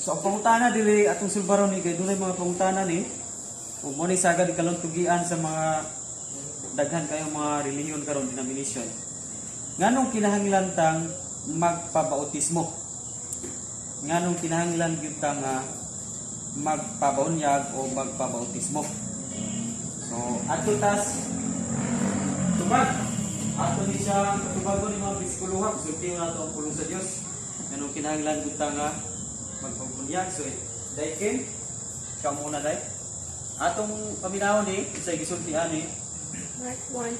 So ang pangutana dili atong sulbaron ni kay dunay mga pangutana ni ug mo ni sagad ikalong tugian sa mga daghan kayong mga relihiyon karon denomination. Nganong kinahanglan tang magpabautismo? Nganong kinahanglan gyud ta nga magpabaunyag o magpabautismo? So ato tas tubag ato ni siya tubagon ni mga biskuluha sulti na ato ang pulong sa Dios. Nganong kinahanglan gyud ta nga magpabunyag? So daykin kamuna day atong paminawon ni sa gisultian ni Mark 1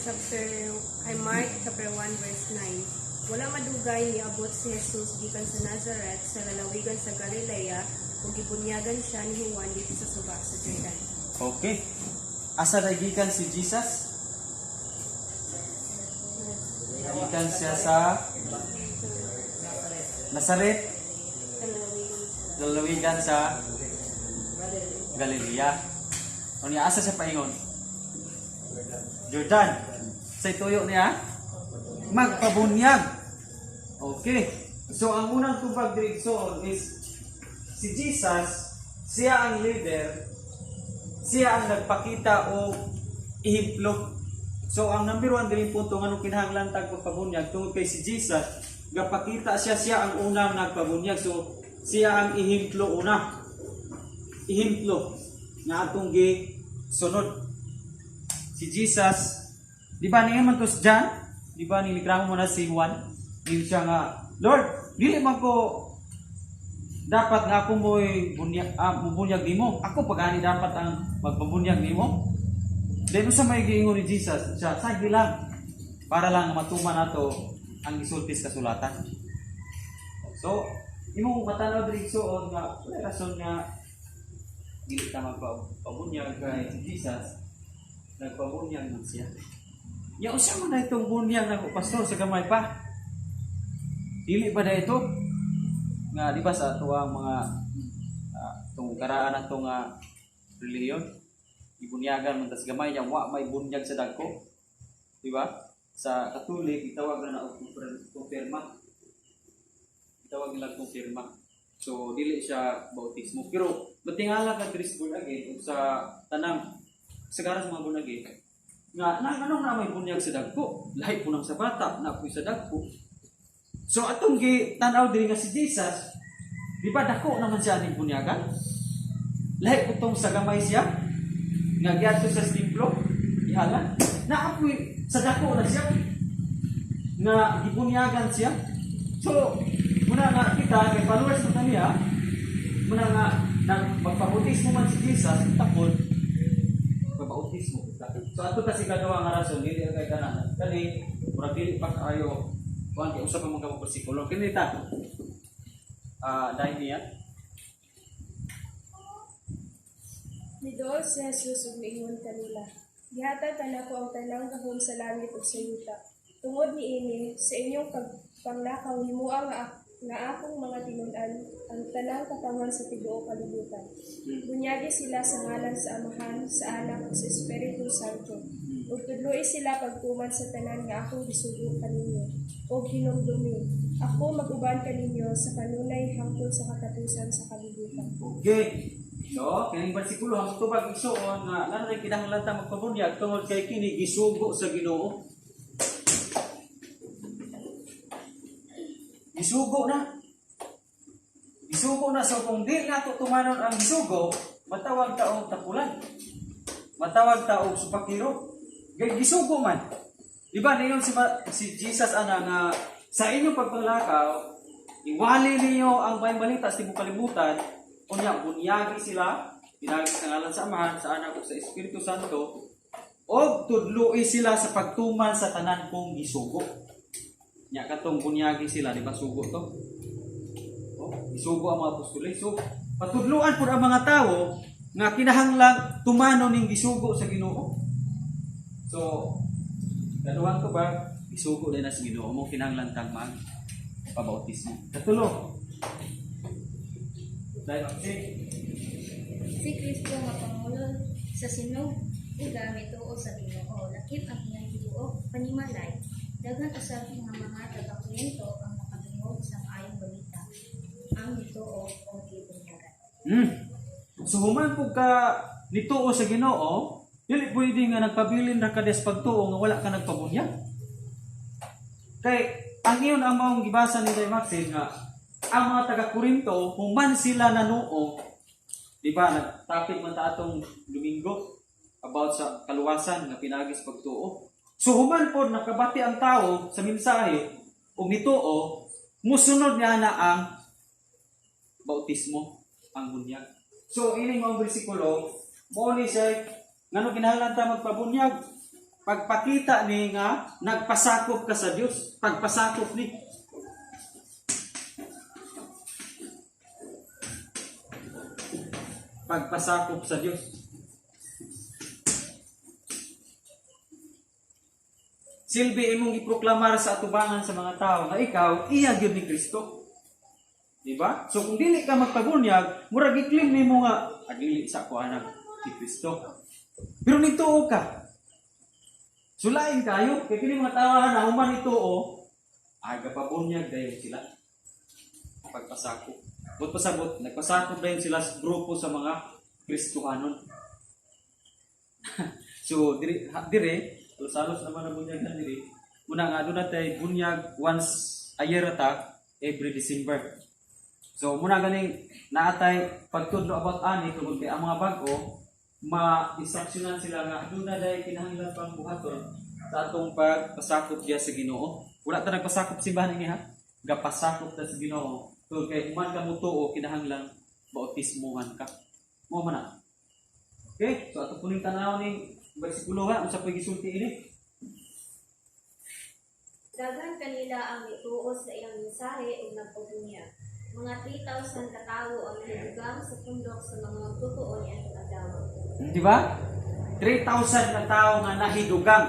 verse 9. Wala madugay niabot si Jesus gikan sa Nazareth sa lalawigan sa Galilea ug gibunyagan siya ni Juan dito sa suba sa Jordan. Okay. Asa nagikan si Jesus? Nagikan siya sa Nazareth, lalawigan sa Galilea. O niya, asa siya paingon? Jordan. Sa ituyo niya, magpabunyag. Okay. So, ang unang tubag direksyon is si Jesus, siya ang leader, siya ang nagpakita o ihemplo. So, ang number 1 din punto nga nung kinahanglan tag pagpabunyag tungod kay si Jesus, gapakita siya ang unang nagpabunyag. So, siya ang ihemplo una. Ihemplo nga atong sunod. Si Jesus, di ba niya man to si John? Di ba nilikramo mo na si Juan? Hindi siya nga, Lord, dili man ko dapat nga ako mo'y bunyag nimo. Ako pagani dapat ang magpabunyag nimo. Dahil sa may giingon ni Jesus, siya, sige lang, para lang matuman nato ang isultis kasulatan. So, imong matanaw diri suon nga wala rason nga dili ta magpabunyag kay si Jesus. Nagpabunyag man siya. Ya usa man na itong bunyag na pastor sa gamay pa. Dili ba na ito? Nga di ba sa ato ang mga itong karaan atong reliyon, ibunyagan man tas gamay niya wa may bunyag sa dagko. Di ba? Sa Katolik itawag na og kumpirma. Itawag nila kumpirma. So dili siya bautismo. Pero matingala ka Chris born again sa tanang sagara sa mga born again nga anong na may bunyag sa dagko? Lahi po ng sa bata na po sa dagko. So atong gi-tan-aw diri nga si Jesus, di ba dako naman siya ning bunyagan? Lahi po tong sa gamay siya nga giadto sa templo, ihala. Naapoy sa dako na siya nga gibunyagan siya. So muna nga kita kay followers na niya, muna nga magpabautismo man si Jesus, tapon pabautismo. So ato kasi kadawa nga rason dili kay kanan. Kani murag dili pa kayo kuan kay usa pa mga bersikulo. Kini ta. Dai niya. Nidool si Jesus ug miingon kanila, gihatag kanako ang tanang gahom sa langit ug sa yuta. Tungod niini sa inyong panglakaw himuang nga akong mga tinun-an ang tanang katawan sa tibuok kalibutan. Bunyagi sila sa ngalan sa Amahan, sa Anak ug sa Espiritu Santo. Ug tudloi sila pagtuman sa tanan nga akong gisugo kaninyo. Ug hinumdumi, ako mag-uban kaninyo sa kanunay hangtod sa katapusan sa kalibutan. Okay. So, kining bersikulo ang tubag igsuon nga ngano ray kinahanglan ta magpabunyag tungod kay kini gisugo sa Ginoo. Gisugo na. Gisugo na. So kung di nato tumanon ang gisugo, matawag ta og tapulan. Matawag ta og supakiro. Gay gisugo man. Di ba niyon si Jesus ana nga sa inyong pagpanglakaw, iwali niyo ang balita sa tibuok kalibutan, unya bunyagi sila, pinagi sa ngalan sa Amahan, sa Anak ug sa Espiritu Santo, og tudloi sila sa pagtuman sa tanan kong gisugo. Nya katong bunyagi sila, di ba sugo to? Oh, isugo ang mga apostoles. So, patudluan pud ang mga tawo nga kinahanglang tumano ning gisugo sa Ginoo. So, kaduhan ko ba isugo din na sa Ginoo mo kinahanglan tang magpabautismo. Katulo. Dahil Si Kristo nga Pangulo sa sinog gamit o sa Ginoo lakip ang iyang giduo panimalay daghan usab nga mga taga-kwento ang nakadungog sa maayong balita ang nituo o gibunyagan. So human po ka nituo sa Ginoo, dili pwede nga nagpabilin ra ka des pagtuo nga wala ka nagpabunyag. Kay ang iyon ang maong gibasa ni Day Maxine nga ang mga taga-Korinto human sila nanuo, di ba nagtapik man ta atong Domingo about sa kaluwasan nga pinagis pagtuo. So human po nakabati ang tao sa mensahe ug nituo, musunod niya na ang bautismo, ang bunyag. So ini mga bersikulo mo ni siya ngano kinahanglan ta magpabunyag, pagpakita ni nga nagpasakop ka sa Dios, pagpasakop ni pagpasakop sa Dios. Silbi imong iproklamar sa atubangan sa mga tao na ikaw iya gyud ni Kristo. Di ba? So kung dili ka magpabunyag, murag i-claim nimo nga adili sa ako anak ni Kristo. Pero nituo ka. Sulain kayo kay kini mga tao na human nituo, aga pabunyag dayon sila. Pagpasakop. But pasabot, nagpasakop dayon sila sa grupo sa mga Kristohanon. So dire so salos naman ang bunyag na diri. Muna nga doon natin bunyag once a year ata, every December. So muna ganing naatay pagtudlo about ani tungod kay ang mga bag-o ma-instructionan sila nga doon na dahil kinahanglan pang buhaton sa atong pagpasakop diya sa Ginoo. Wala ta nagpasakop simbahan ini ha. Gapasakop ta sa Ginoo. Tungod kay human ka mutuo kinahanglan bautismohan ka. Mo man na. Okay? So ato puning tanaw ni bersikulo ha, unsa pay gisulti ini? Daghan kanila ang nituo sa iyang mensahe ug nagpabunyag. Mga 3,000 ka tawo ang nahidugang sa pundok sa mga magtutuo ni atong adlaw. Di ba? 3,000 na tao nga nahidugang.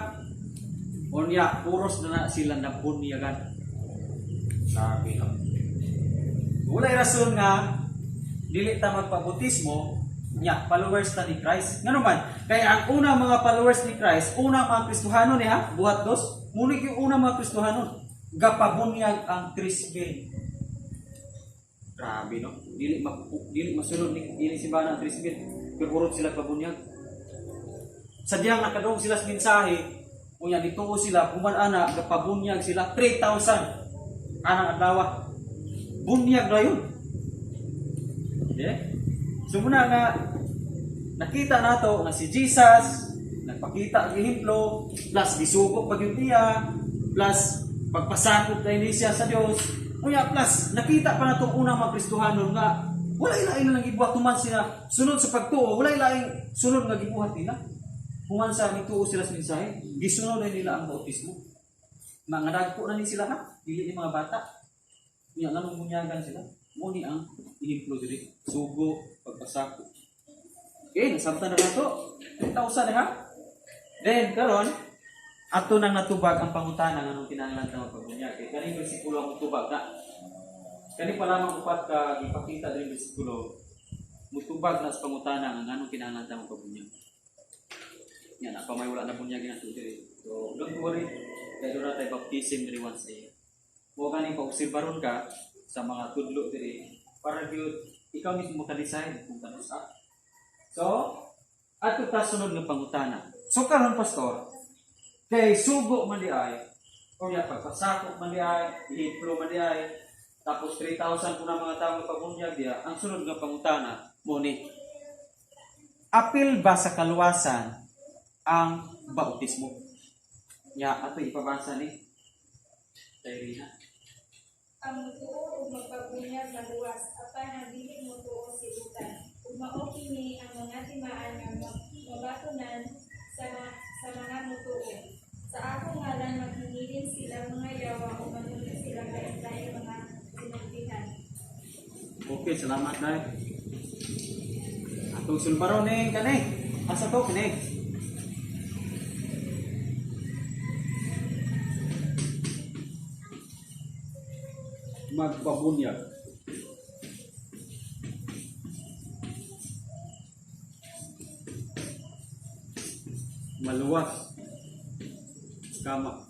Unya, puros na sila nabunyagan. Sabi no. Walay rason nga dili ta magpabutismo, nya followers ta ni Christ. Ngano man? Kaya ang unang mga followers ni Christ, unang mga Kristohanon niya, buhat dos, muna yung unang mga Kristohanon, gapabunyag ang Trisbil. Grabe no? Dili masunod ni simbahan ang Trisbil. Pero sila pabunyag. Sadyang nakadong sila sa mensahe, kunya dituo sila, kumana gapabunyag sila 3,000 anang adlaw. Bunyag ra yun. Okay? So muna nga nakita nato nga si Jesus nagpakita ang ehemplo, plus gisugop pag yun niya, plus pagpasakop na siya sa Dios. Kuya plus nakita pa nato unang mga Kristohanon nga wala ilain na lang gibuhat tuman sila sunod sa pagtuo, wala ilain sunod nga gibuhat nila. Human sa nituo sila sa mensahe, gisunod na nila ang bautismo. Mga dagpo na ni sila ha, dili ni mga bata. Kuya nganong bunyagan sila. Mo ni ang ehemplo diri, sugo, pagpasakop. Okay, nasabtan na nato. 2,000 ha. Then karon ato nang natubag ang pangutana nganong kinahanglan ta magpabunyag. Kay kani bersikulo ang tubag na. Kani pa lamang upat ka ipakita diri bersikulo. Mutubag na sa pangutana nga nganong kinahanglan ta magpabunyag. Yan apa may wala na bunyag na diri. So don't worry. Kay dura tay baptism diri once a year. Mo kani pag-obserbaron ka sa mga tudlo diri para gyud ikaw mismo ka-decide kung kano sa. So, ato ta sunod nga pangutana. So karon pastor, kay sugo man di ay, o ya pagpasakop man di ay, ihiplo man di ay, tapos 3,000 po na mga tao nga pabunyag diya, ang sunod nga pangutana mo ni apil ba sa kaluwasan ang bautismo? Ya, ato ipabasa ni Irina. Ang mutuo ug magpabunyag maluwas apan ang dili mutuo sibutan. Ug mao kini ang mga timaan nga mabatunan sa mga mutuo. Sa akong ngalan maghingilin sila mga yawa o manunod sila kay mga sinagdihan. Okay, salamat na. Atong sulbaron ni kani. Asa to kani? Magpabunyag. Maluwas. Kama.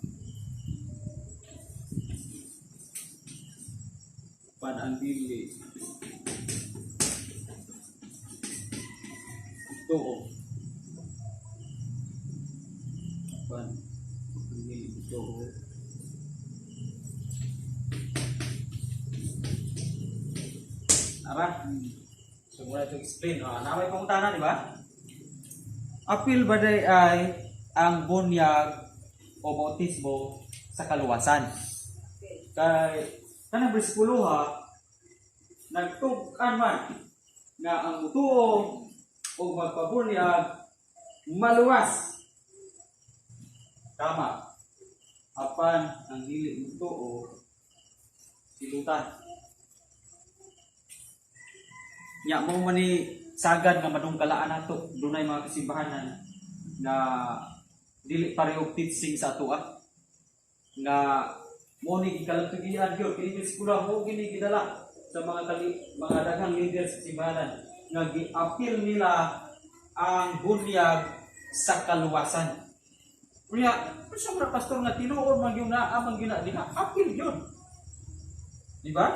Pan ang dili mutuo. Apan ang dili mutuo. Ara. So muna ito explain. Namay pangutana, di ba? Apil ba ay ang bunyag o bautismo sa kaluwasan? Kay kanang bersikulo nagtug-an man nga ang mutuo o magpabunyag maluwas. Tama. Apan ang dili mutuo silutan. Nya mo man ni sagad nga madungkalaan nato dunay mga kasimbahanan na dili pareho teaching sa ato nga mo ni gikalagtugian gyud kini siguro mo gini gidala sa mga daghang leaders sa simbahan nga gi-appeal nila ang bunyag sa kaluwasan. Kunya, sa mga pastor nga tinuod man gyud na amang gina diha appeal gyud. Di ba?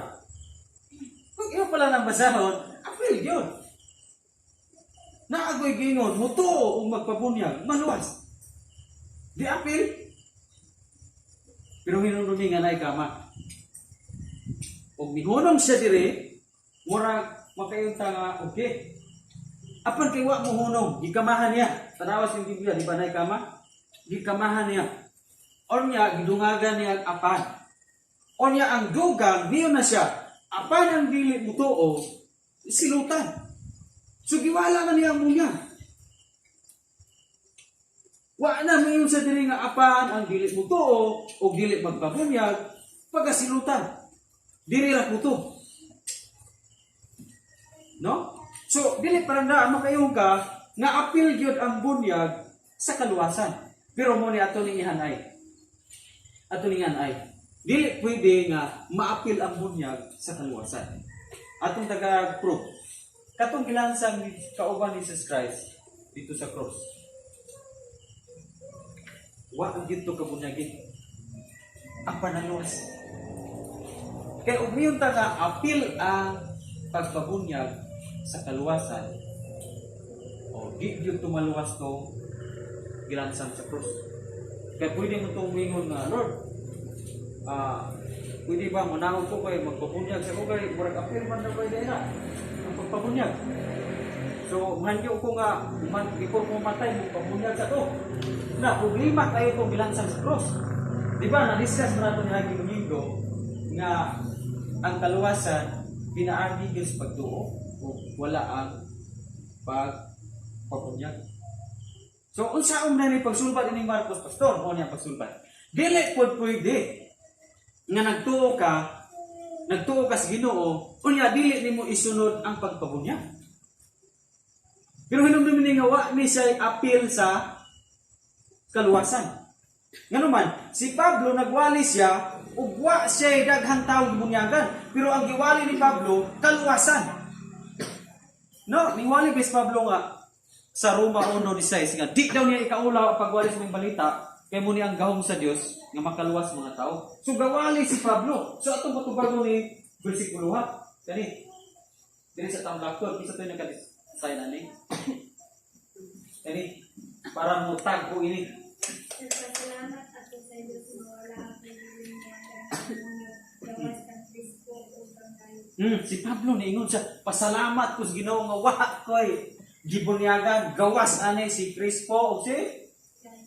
Kung iyo pala nang basahon, appeal yun. Naagoy gingon, mutuo o magpabunyag, maluwas. Di appeal. Pero hinunumi nga na ikama. O mihunong siya dire, murag makayunta nga, okay. Apan kay wa mo hunong, gikamahan niya. Tanawas yung Biblia, di ba na ikama? Gikamahan niya. O niya, gidungagan niya ang apan. O niya, ang dugang, niyo na siya. Apan ang dili mutuo, silutan. So giwala na niya mo niya. Wa na mayon sa diri nga apan ang dili mutuo o dili magpabunyag pagasilutan. Diri ra puto. No? So dili paranda makayong ka nga apil gyud ang bunyag sa kaluwasan. Pero mo ni ato ni ihanay. Ato ni ihanay. Dili pwede nga maapil ang bunyag sa kaluwasan. Atong taga-proof. Katong gilansang kauban ni Jesus Christ dito sa cross. Wa ang dito kabunyagin. Ang panaluwas. Kaya umiyon taga apil ang pagpabunyag sa kaluwasan. O di yun tumaluwas to gilansang sa cross. Kaya pwede mo itong mingon nga, Lord, pwede ba manahon ko kayo magpabunyag sa kugay murag apil man na pwede na ang pagpabunyag. So manyo ko nga before mo matay magpabunyag sa to na problema kayo itong bilansang sa cross. Di ba na-discuss mo natin yung Domingo nga ang kaluwasan pinaarmigil sa pagtuo o wala ang pagpabunyag. So unsaon na ni pagsulbat ini Marcos pastor o niya pagsulbat dili pwede nga nagtuo ka sa Ginoo, unya dili nimo isunod ang pagpabunyag. Pero hinumdum ni nga wa ni siya appeal sa kaluwasan. Ngano man, si Pablo nagwali siya ug wa siya daghang tawo gibunyagan, pero ang giwali ni Pablo kaluwasan. No, niwali bis Pablo nga sa Roma 1:16 nga di daw niya ikaulaw ang pagwali sa mga balita kay mo ni ang gahom sa Dios nga makaluwas mga tao. So gawali si Pablo. So atong patubago ni bersikulo kani diri sa taong doktor kisa to nagka-sign ani. Kani para mo tagpo ini. Nagpasalamat ako sa Diyos na wala akong demonyo. Gawas ng Kristo o bangay. Si Pablo niingon siya, pasalamat ko sa Ginoo nga wa koy gibunyagan gawas ani si Crispo o si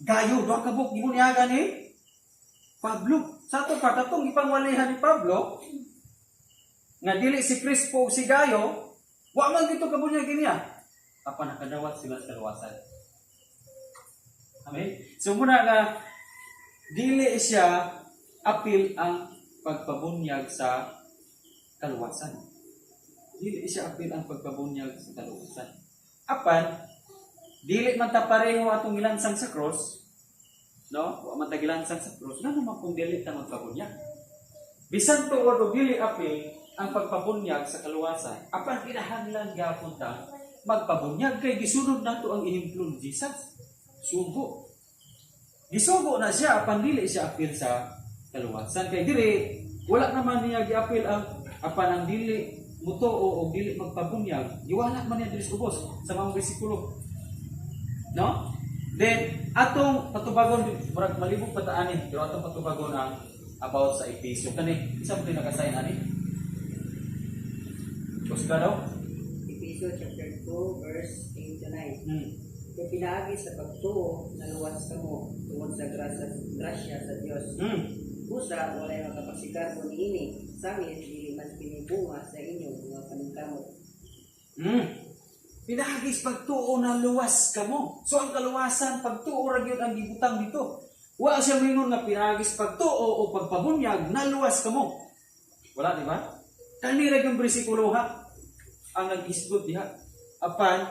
Gayo, doon ka buk, gibunyagan ni Pablo. Sa ito pa, katong ipangwalihan ni Pablo, nga dili si Crispo o si Gayo, wa man dito kabunyagin niya. Apa nakadawat sila sa kaluwasan. Amen? So muna nga, dili siya apil ang pagpabunyag sa kaluwasan. Dili siya apil ang pagpabunyag sa kaluwasan. Apan, dili man ta pareho atong gilansang sa cross, no? Wa man ta gilansang sa cross, ngano man kung dili ta magpabunyag. Bisan tuod og dili apil ang pagpabunyag sa kaluwasan, apan kinahanglan gyapon ta magpabunyag kay gisunod nato ang ehemplo ni Jesus. Sugo. Gisugo na siya apan dili siya apil sa kaluwasan kay diri wala naman niya giapil ang apan ang dili mutuo o dili magpabunyag, giwala man niya diri sa ubos sa mga bersikulo. No? Then atong patubagon murag malibog pataan ni, pero atong patubagon ang about sa Efeso kani isa mo nakasign ani. Kusga daw. Ephesians chapter 2, verse 8 to 9. Hmm. Kaya pinaagi sa pagtuo, naluwas ka mo tungod sa grasya sa Diyos. Busa, walay makapagsikar mo niini. Sangit, dili man pinibunga sa inyo mga paningkamot. Pinahagis pagtuo na luwas ka mo. So ang kaluwasan, pagtuo ra gyud ang gibutang dito. Wa siya mingon nga pinahagis pagtuo o pagpabunyag na luwas ka mo. Wala, di ba? Kani ra yung bersikulo ha ang nag-isgot diha. Apan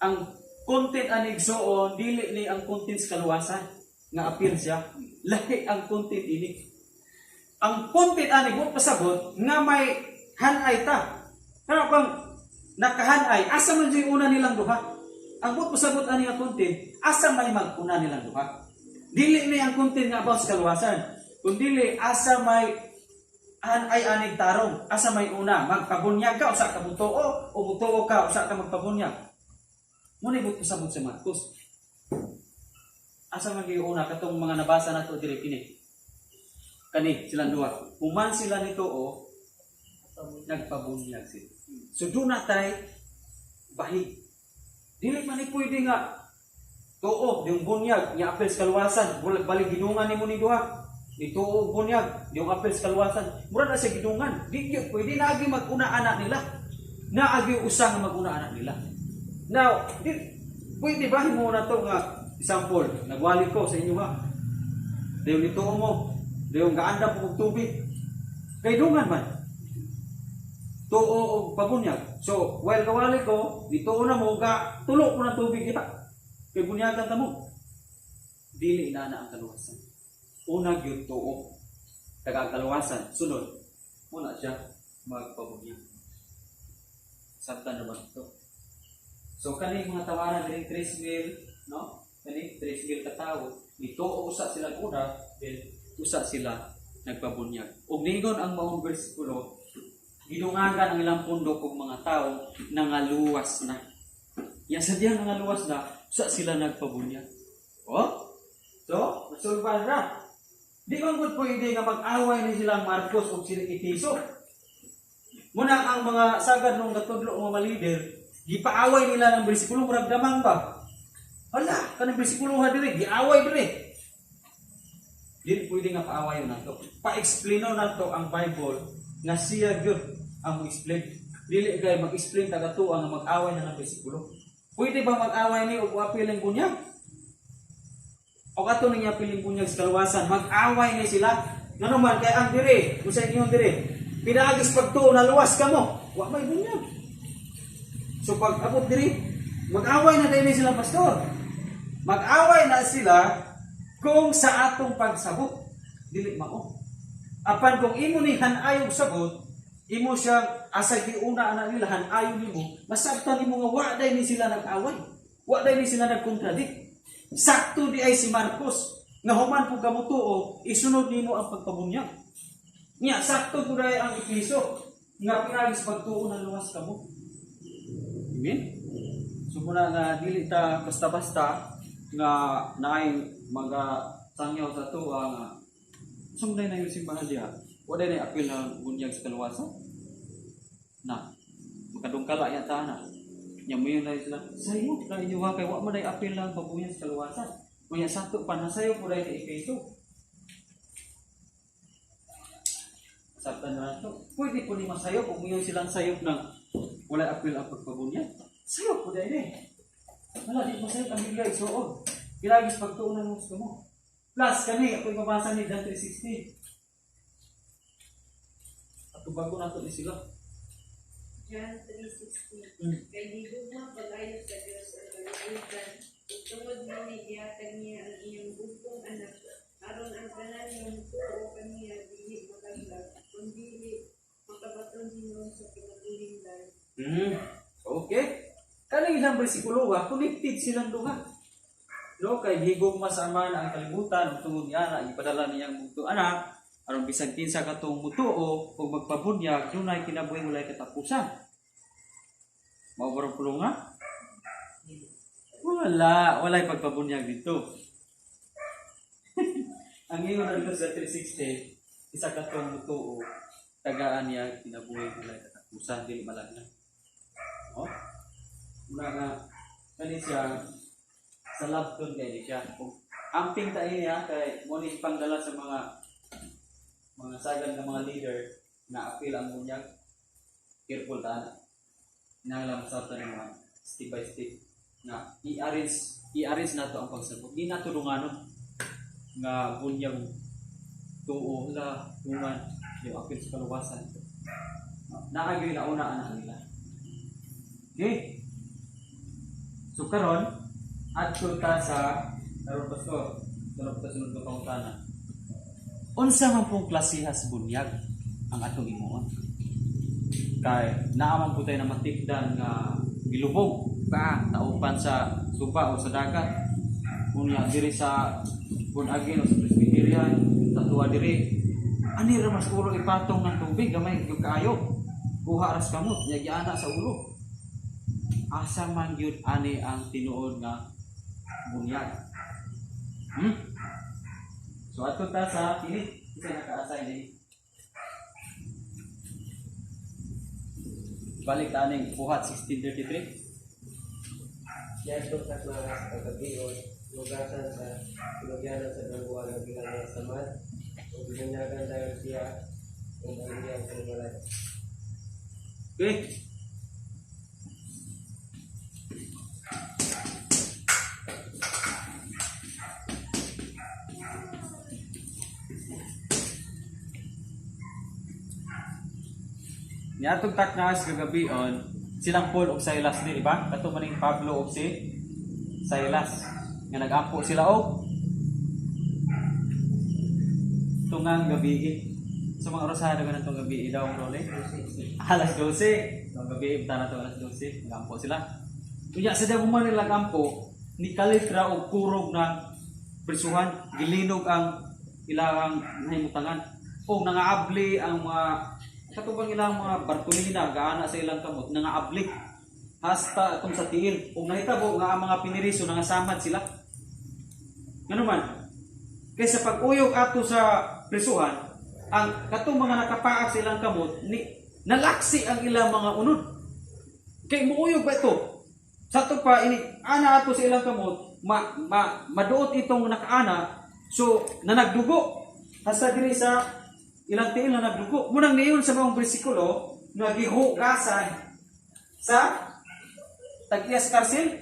ang content ani igsoon dili ni ang content sa kaluwasan nga appeal siya. Lahi ang content ini. Ang content ani buot pasabot nga may hanay ta. Pero kung nakahanay, asa man yung una nilang duha? Ang buot pasabot ani nga content, asa may maguna nilang duha? Dili ni ang content nga about sa kaluwasan. Kundi asa may ay anig tarong, asa may una, magpabunyag ka, usa ka mutuo, o mutuo ka, usa ka magpabunyag. Muna ibut pasabot sa Marcos. Asa man yung una, katong mga nabasa na ito, diri kini. Kani, silang duha. Human sila nito, o, nagpabunyag sila. So, doon na tayo, bahi. Dili man ni pwede nga, tuo, yung bunyag, yung apel sa kaluwasan, balik ginungan ni mo ni duha. Ito bunyag, yung apel sa kaluwasan. Mura na sa gidungan. Di yun, pwede na agi mag-una anak nila. Na agi usang mag-una anak nila. Now, pwede ba mo na ito nga, example, nagwali ko sa inyo ha. Dayon nito mo, dayon gaanda po tubig. Kay dungan man. Tuo o pabunyag. So, while kawali ko, dito na mo, tulok ko ng tubig kita. Kay bunyagan ta mo. Dili inana ang kaluwasan. Una gyud tuo. Taga kaluwasan. Sunod. Una siya magpabunyag. Sabtan naman ito. So, kani mga tawanan din 3,000, no? Kani 3,000 katao. Dito usa sila una, then usa sila nagpabunyag. Ug ningon ang maong bersikulo, gidungagan ang ilang pundok ug mga tao nangaluwas na. Ya sadya nangaluwas na, usa sila nagpabunyag. Oh? So, masulban ra. Di man gud pwede nga mag-away ni silang Marcos ug sila Efeso. Muna ang mga sagad nung katudlo mga leader, gipaaway nila ng bersikulo murag damang ba? Hala, kanang bersikulo ha dire, giaway dire. Dili pwede nga paaway nato. Pa-explaino nato ang Bible nga siya gyud ang mo-explain. Dili kay mag-explain taga tuwa nga mag-away na ng bersikulo. Pwede ba mag-away ni og apil ang bunyag? O kato niya piling bunyag sa kaluwasan, mag-away ni sila. Nga naman, kaya ang dire, kung sa inyo dire, pinagis pagtuo na luwas ka mo, wak may bunyag. So pag abot dire, mag-away na din sila, pastor. Mag-away na sila kung sa atong pagsabot, dili mao. Apan kung imo ni hanayog sabot, imo siya asa giuna ana nila hanayon nimo, masabtan nimo nga wa day ni sila nag-away. Wa day ni sila nag-contradict. Sakto di ay si Marcos nga human po kamo tuo, isunod nimo ang pagpabunyag. Nya sakto pud ay ang Efeso nga pinagis pagtuo na luwas kamo. Amen. So muna nga dili ta basta-basta nga naay mga sangyaw sa tuwa nga sumday na yung simbahan diha. Wala na apil ng bunyag sa kaluwasan. Na makadungkala yata na. Nya mo yun na sila, sayo na inyo ha, kaya wak mo na apil lang pabunyag sa kaluwasan. Kaya sakto pa na sayo po dahil ni Efeso. Sabtan na ito. Pwede po ni masayo kung ngayon silang sayop na wala apil ang pagpabunyag. Sayo po dahil eh. Wala, di masayo ang bigay. So, kilagis pagtuunan mo gusto mo. Plus, kani, ako'y mabasa ni Dan 3:16. At bago na ito ni sila. John 3:16. Kay digugma pag-ayo sa Diyos ang kalubugan, tungod mo ni gihatag niya ang iyong bugtong anak, aron ang tanan niyong tuo kaniya dili makaglag, kundi makabaton ninyo sa pinagulingdan. Okay. Kaning isang bersikulo ha, connected silang duha. No, kay gigugma sa ama na ang kalibutan, tungod niya na ipadala niyang bugtong anak, aron bisan kinsa katong mutuo o magpabunyag, dunay kinabuhi walay katapusan. Mao barang pulong ha? Walay pagpabunyag dito. Ang ingon na dito sa 360, isa ka tong mutuo, tagaan niya, kinabuhay nila, katapusan, dili malagna. Oh? Muna nga, kani siya, sa love tune kay siya. Amping tayo niya, kay mo ni pangdala sa mga sagad ng mga leader, na apil ang bunyag, careful ta. Nanglam sa ito ng mga step by step, na i-arrange na ito ang pagsabot. Di na ito dunganon, nga bunyag tuo la tuman yung apil sa kaluwasan nakagay na una anak nila. Okay, so karon adto ta sa karon pastor sunod ko pangutana, unsa man pong klasihas bunyag ang atong imuon kay naaman po tayo na matikdan nga gilubog pa taupan sa suba o sa dagat unya diri sa kung agin o sa Presbyterian, tatuwa diri. Ani ra mas ulo ipatong ng tubig, gamay yung kaayo. Buha ras kamot, yagiana sa ulo. Asa man yun ani ang tinuod nga bunyag. So ato ta sa kini, isa nakaasay ni. Balik ta aning buhat 1633. Yan ito takmaras pagkabiyon, lugasan sa pinagyanan sa dalawa ng bilang ng samad, o binanyagan dahil siya kung ano niyang kanimalan. Okay. Niatong taknas kagabi on silang Paul og Silas ni, di ba? Kato maning Pablo og si Silas nga nagampo sila og tungang gabi. Sa mga orasan nga natong gabi daw ang role. Alas 12. Ang gabi ta na to alas 12. Nagampo sila. Unya sa daw man nila gampo ni kalitra og kurog ng prisuhan, gilinog ang ilang nahimutangan. O nangaabli ang mga katubang ilang mga Bartolina gaana sa ilang kamot nangaabli hasta atong sa tiil. Kung nahitabo nga ang mga piniriso nangasamad sila. Ngano man? Kaysa pag-uyog ato sa prisuhan, ang katong mga nakapaak sa ilang kamot ni nalaksi ang ilang mga unod. Kay muuyog ba ito? Sa to pa ini ana ato sa ilang kamot, maduot itong nakaana, so nanagdugo hasta diri sa ilang tiil na nagdugo. Munang niyon sa mga bersikulo nga gihugasan sa Tagtias Karsil,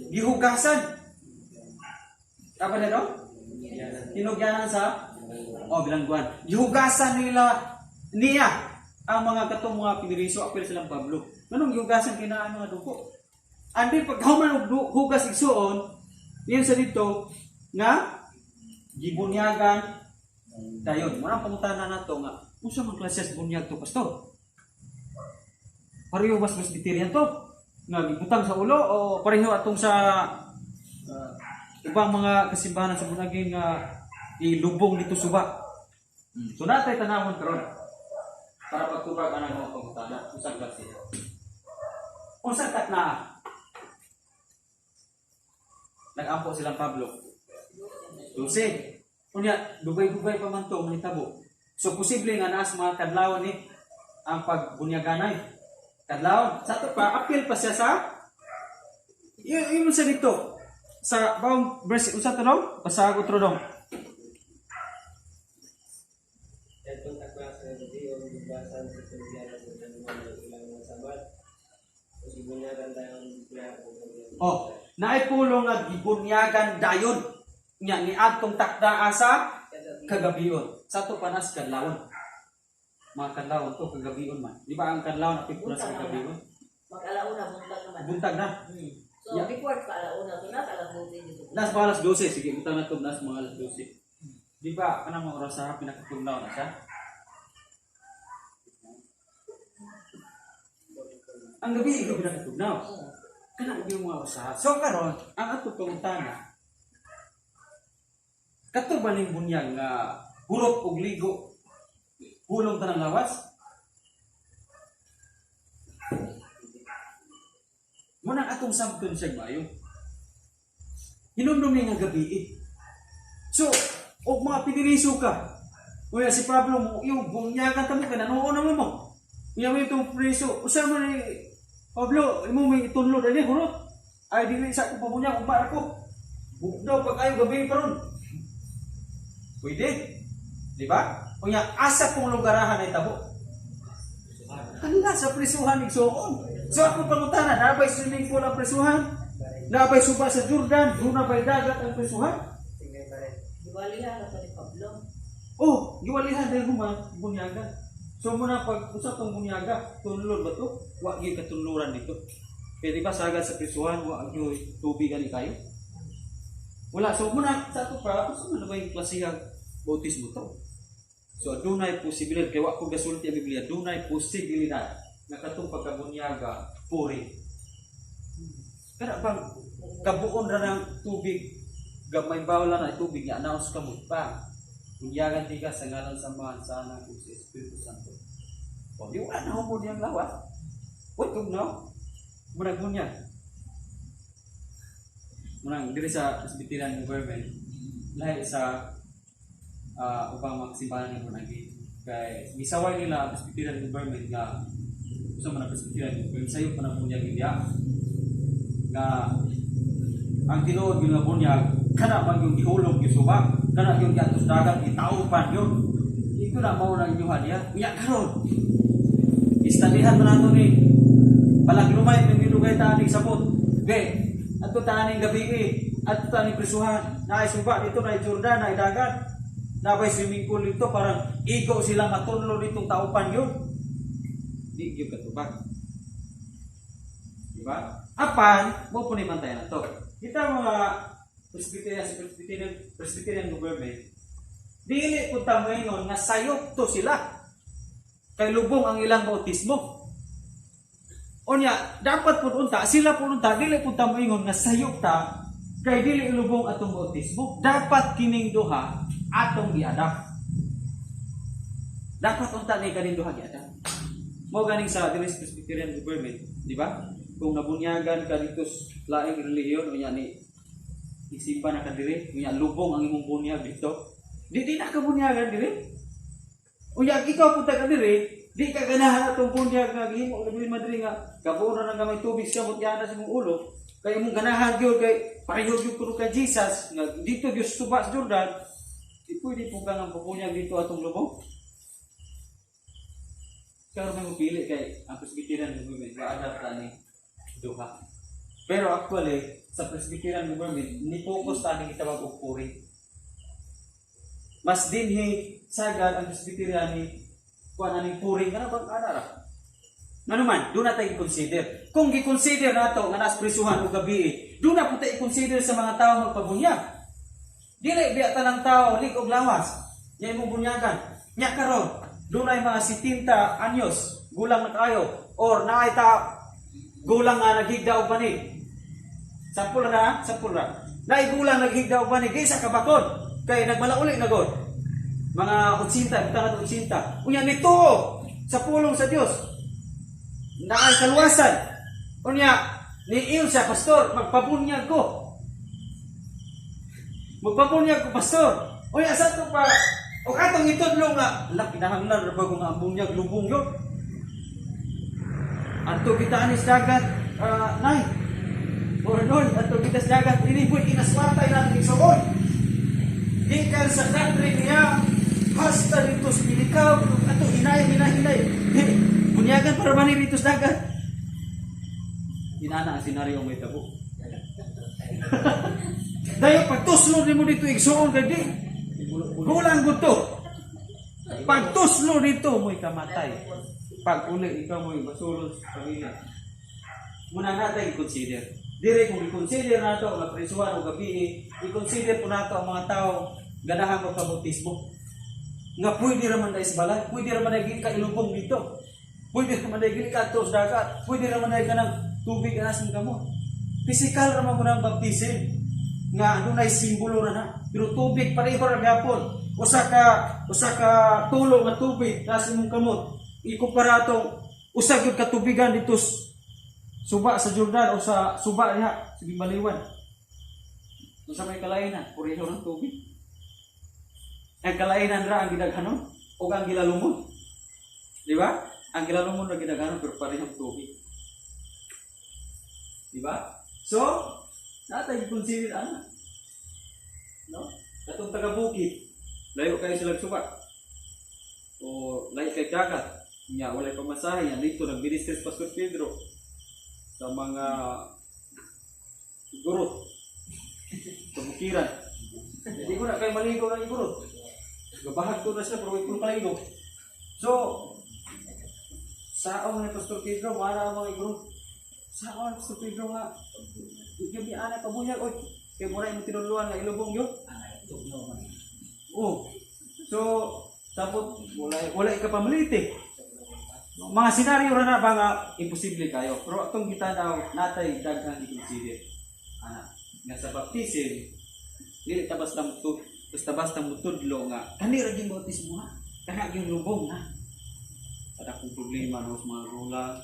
gihugasan. Tama na no? Tinugyanan sa bilangguan. Gihugasan niya ang mga katong mga piniriso apil silang Pablo. Ganong gihugasan kinaan mga dugo. Andi pagkahuman og hugas igsuon, yun sa dito nga gibunyagan dayon. Murang pangutana nato nga unsa man klases bunyag to pastor? Pareho mas Presbyterian to nga gibutang sa ulo o pareho atong sa ibang mga kasimbahan sa bunagin nga ilubong dito suba. So natay tanawon karon para pagtubag ana mo pangutana usa klase. Unsa kat na nagampo silang Pablo. 12. Unya, dugay-dugay pa man ito, manitabo. So, posible nga naas mga kadlawon ni ang pagbunyaganay. Kadlawon. Sa ito pa, appeal pa siya sa yun sa dito. Sa bawang verse, usa ito daw? Pasagot ito daw. Yan itong takmaras pagkabiyon, lugasan sa pinagyanan sa dalawa ng bilang ng samad, o binanyagan dahil siya kung ano niyang Oh, naipulong nga gibunyagan dayon. Nya ni adtong takdaa sa kagabion. Sa to panas kadlawon. Mga kadlawon to kagabion man. Di ba ang kadlawon apikula sa kagabion? Mag-alauna, buntag naman. Buntag na. So, Yeah. before pa alauna, ito na, alas 12 dito. Nas pa alas 12 sige butang na to nas mga alas 12. Di ba kanang mga oras sa pinakatugnaw na siya? Ang gabi ikaw pinakatugnaw. Kana yung mga usaha. So karon ang ato pangutana kato ba ning bunyag nga hurot og ligo hulong tanang lawas? Munang atong sabton siya maayo. hinumdumi nga gabi eh. So, o mga piniliso ka. Uya si Pablo mo, yung bunyagan ka mo, kananuon naman mo. Uya mo itong preso. Usa mo ni Pablo, imo may itunlo na niya, hurot. Ay, dili sa akong pabunya, umar ako. Bukdaw pag ayaw gabi pa ron. Pwede. Di ba? Uya, asa pong lugarahan ay tabo. Kanila sa presuhan igsoon. So ako pangutana, nabay swimming pool ang presuhan? Nabay suba sa Jordan? Doon na ba'y dagat ang presuhan? Diwalihan na pa ni Pablo. Oh, giwalihan dahil bunyaga. So muna pag usap tong bunyaga, tunlon ba to? Wa gyud katunluran dito. Kaya di ba sagad sa presuhan, wa gyud tubig ani kayo? Wala. So muna sa ato pa, ako sa man ba yung klasihang bautismo to? So dunay posibilidad, kaya wa ko gasulti ang Biblia, dunay posibilidad na katong pagkabunyaga, puri. Kaya bang kabuon ra ng tubig, gamay bawla na tubig, i-announce ka mo pa. Bunyagan di ka sa ngalan sa Ama, sa Anak, ug sa Espiritu Santo. O, di wala na mo niyang lawas. What kung no? Murag bunyag. Murag, diri sa Presbyterian Government, lahi sa upang magsimbahan ng munagi. Kaya, misaway nila ang Presbyterian Government nga sa mga Presbyterian Government, sa'yo pa na bunyag hindi nga ang tinuod yung bunyag, kana man yung ihulog yung suba, kana yung gatos dagat, itaupan yun. Ito na mauna yung niya. Uya karon. Istadihan mo nato ni palaglumay ng nilugay taning sabot. Okay. Ato taning gabi ato taning presuhan. Naay suba dito, naay Jordan, naay dagat. Nabay swimming pool dito, parang igo sila matunlo nitong taupan yun. Di yung katubag. Diba? Apan, mo po ni bantayan na to. Kita mga Presbyterian government, dili po tamoy nga sayop to sila. Kay lubong ang ilang bautismo. Onya, dapat po unta, sila po unta, dili po tamoy nga sayop ta, kay dili lubong atong bautismo. Dapat kining duha atong giadap. Dapat unta ni kaning duha giadap. Mo ganing sa Presbyterian government, di ba? Kung nabunyagan ka dito laing relihiyon, unya ni isimba na ka diri, unya lubong ang imong bunyag dito. Di na ka bunyagan diri. Unya ikaw punta ka diri, di ka ganahan atong bunyag nga gihimo gabi madiri nga kabuo na gamay tubig sa mutyanan sa imong ulo. Kay imong ganahan gyud kay pareho gyud kuno kay Jesus nga dito gyud suba sa Jordan. Di pwede po kang ang bunyag dito atong lubong. Kaya may mupili kay ang Presbyterian government ga-adapt ani duha. Pero actually, sa Presbyterian government, ni-focus tani kita mag-upuri. Mas dinhi sagad ang Presbyterian ni kuan ani puri kana bang ana. Ngano man, do na tayo i-consider. Kung gi-consider nato nga nas prisuhan og gabi, do na puta i-consider sa mga tawo magpabunyag. Dili biya tanang tawo lig og lawas. Nya imong bunyagan. Nya karon, dunay mga 70 anyos gulang na kayo or naay ta gulang nga naghigda og bani. Sampul na. Naay gulang naghigda og bani gisa ka bakod kay nagmalauli na god. Mga 80, butang 80. Unya nito sa pulong sa Dios. Naay kaluwasan. Unya niiyon siya pastor magpabunyag ko. Magpabunyag ko pastor. Unya sa to pa o katong itudlo nga laki kinahanglan ra bago nga ang bunyag lubong yun. Ato kita anis dagat, nay. Or noon, ato kita sa dagat, inibuy kinasmatay natin igsoon. Gikan sa doctrine niya, hasta dito sa pilikaw, ato hinay. Bunyagan para mani dito sa dagat. Inana ang senaryo may tabo. Dahil pagtuslo mo dito igsoon kay di. Gulang guto. Pagtuslo dito mo'y kamatay. Pag uli ikaw mo'y basulod sa pamilya. Muna natin i-consider. Dire kung i-consider nato ang prisuhan o gabi, i-consider po nato ang mga tao ganahan magpabautismo. Nga pwede raman na isbalay, pwede raman na ka ilubong dito. Pwede raman na ka sa dagat, pwede raman na ka ng tubig anas ng gamot. Physical raman mo ng baptism. Nga ano na simbolo na. Pero tubig pareho ra gyapon. Usa ka tulo nga tubig sa imong kamot. Ikumpara to usa gyud ka tubigan dito suba sa Jordan o sa suba diha sa Gimbaliwan. Kung sa may kalainan, puriho ng tubig. Ang kalainan ra ang gidaghanon o ang gilalumon. Di ba? Ang gilalumon na gidaghanon pero parehong tubig. Di ba? So, natay consider ana. No? Katong taga-bukid, layo kayo sila suba. O layo kay dagat. Nya walay pamasahe yan dito nagminister si Pastor Pedro sa mga gurot sa bukiran. Hindi ko na kayo maligo ng gurot. Gabahag ko na sila pero ito maligo. So, saong ni Pastor Pedro, wala ang mga gurot. Saong ni Pastor Pedro nga, gabi anak kabunyag, oy, kaya muna yung tinuluan na ilubong yun. Oh, so, tapos wala ka pamaliti. Mga senaryo ra na ba nga imposible kayo. Pero atong kita daw natay daghang i-consider. Ana, nga sa baptism dili ta basta mutudlo nga kani ra gyud bautismo ha. Kana gyud lubong ha. Ada kung problema no sa mga gulang,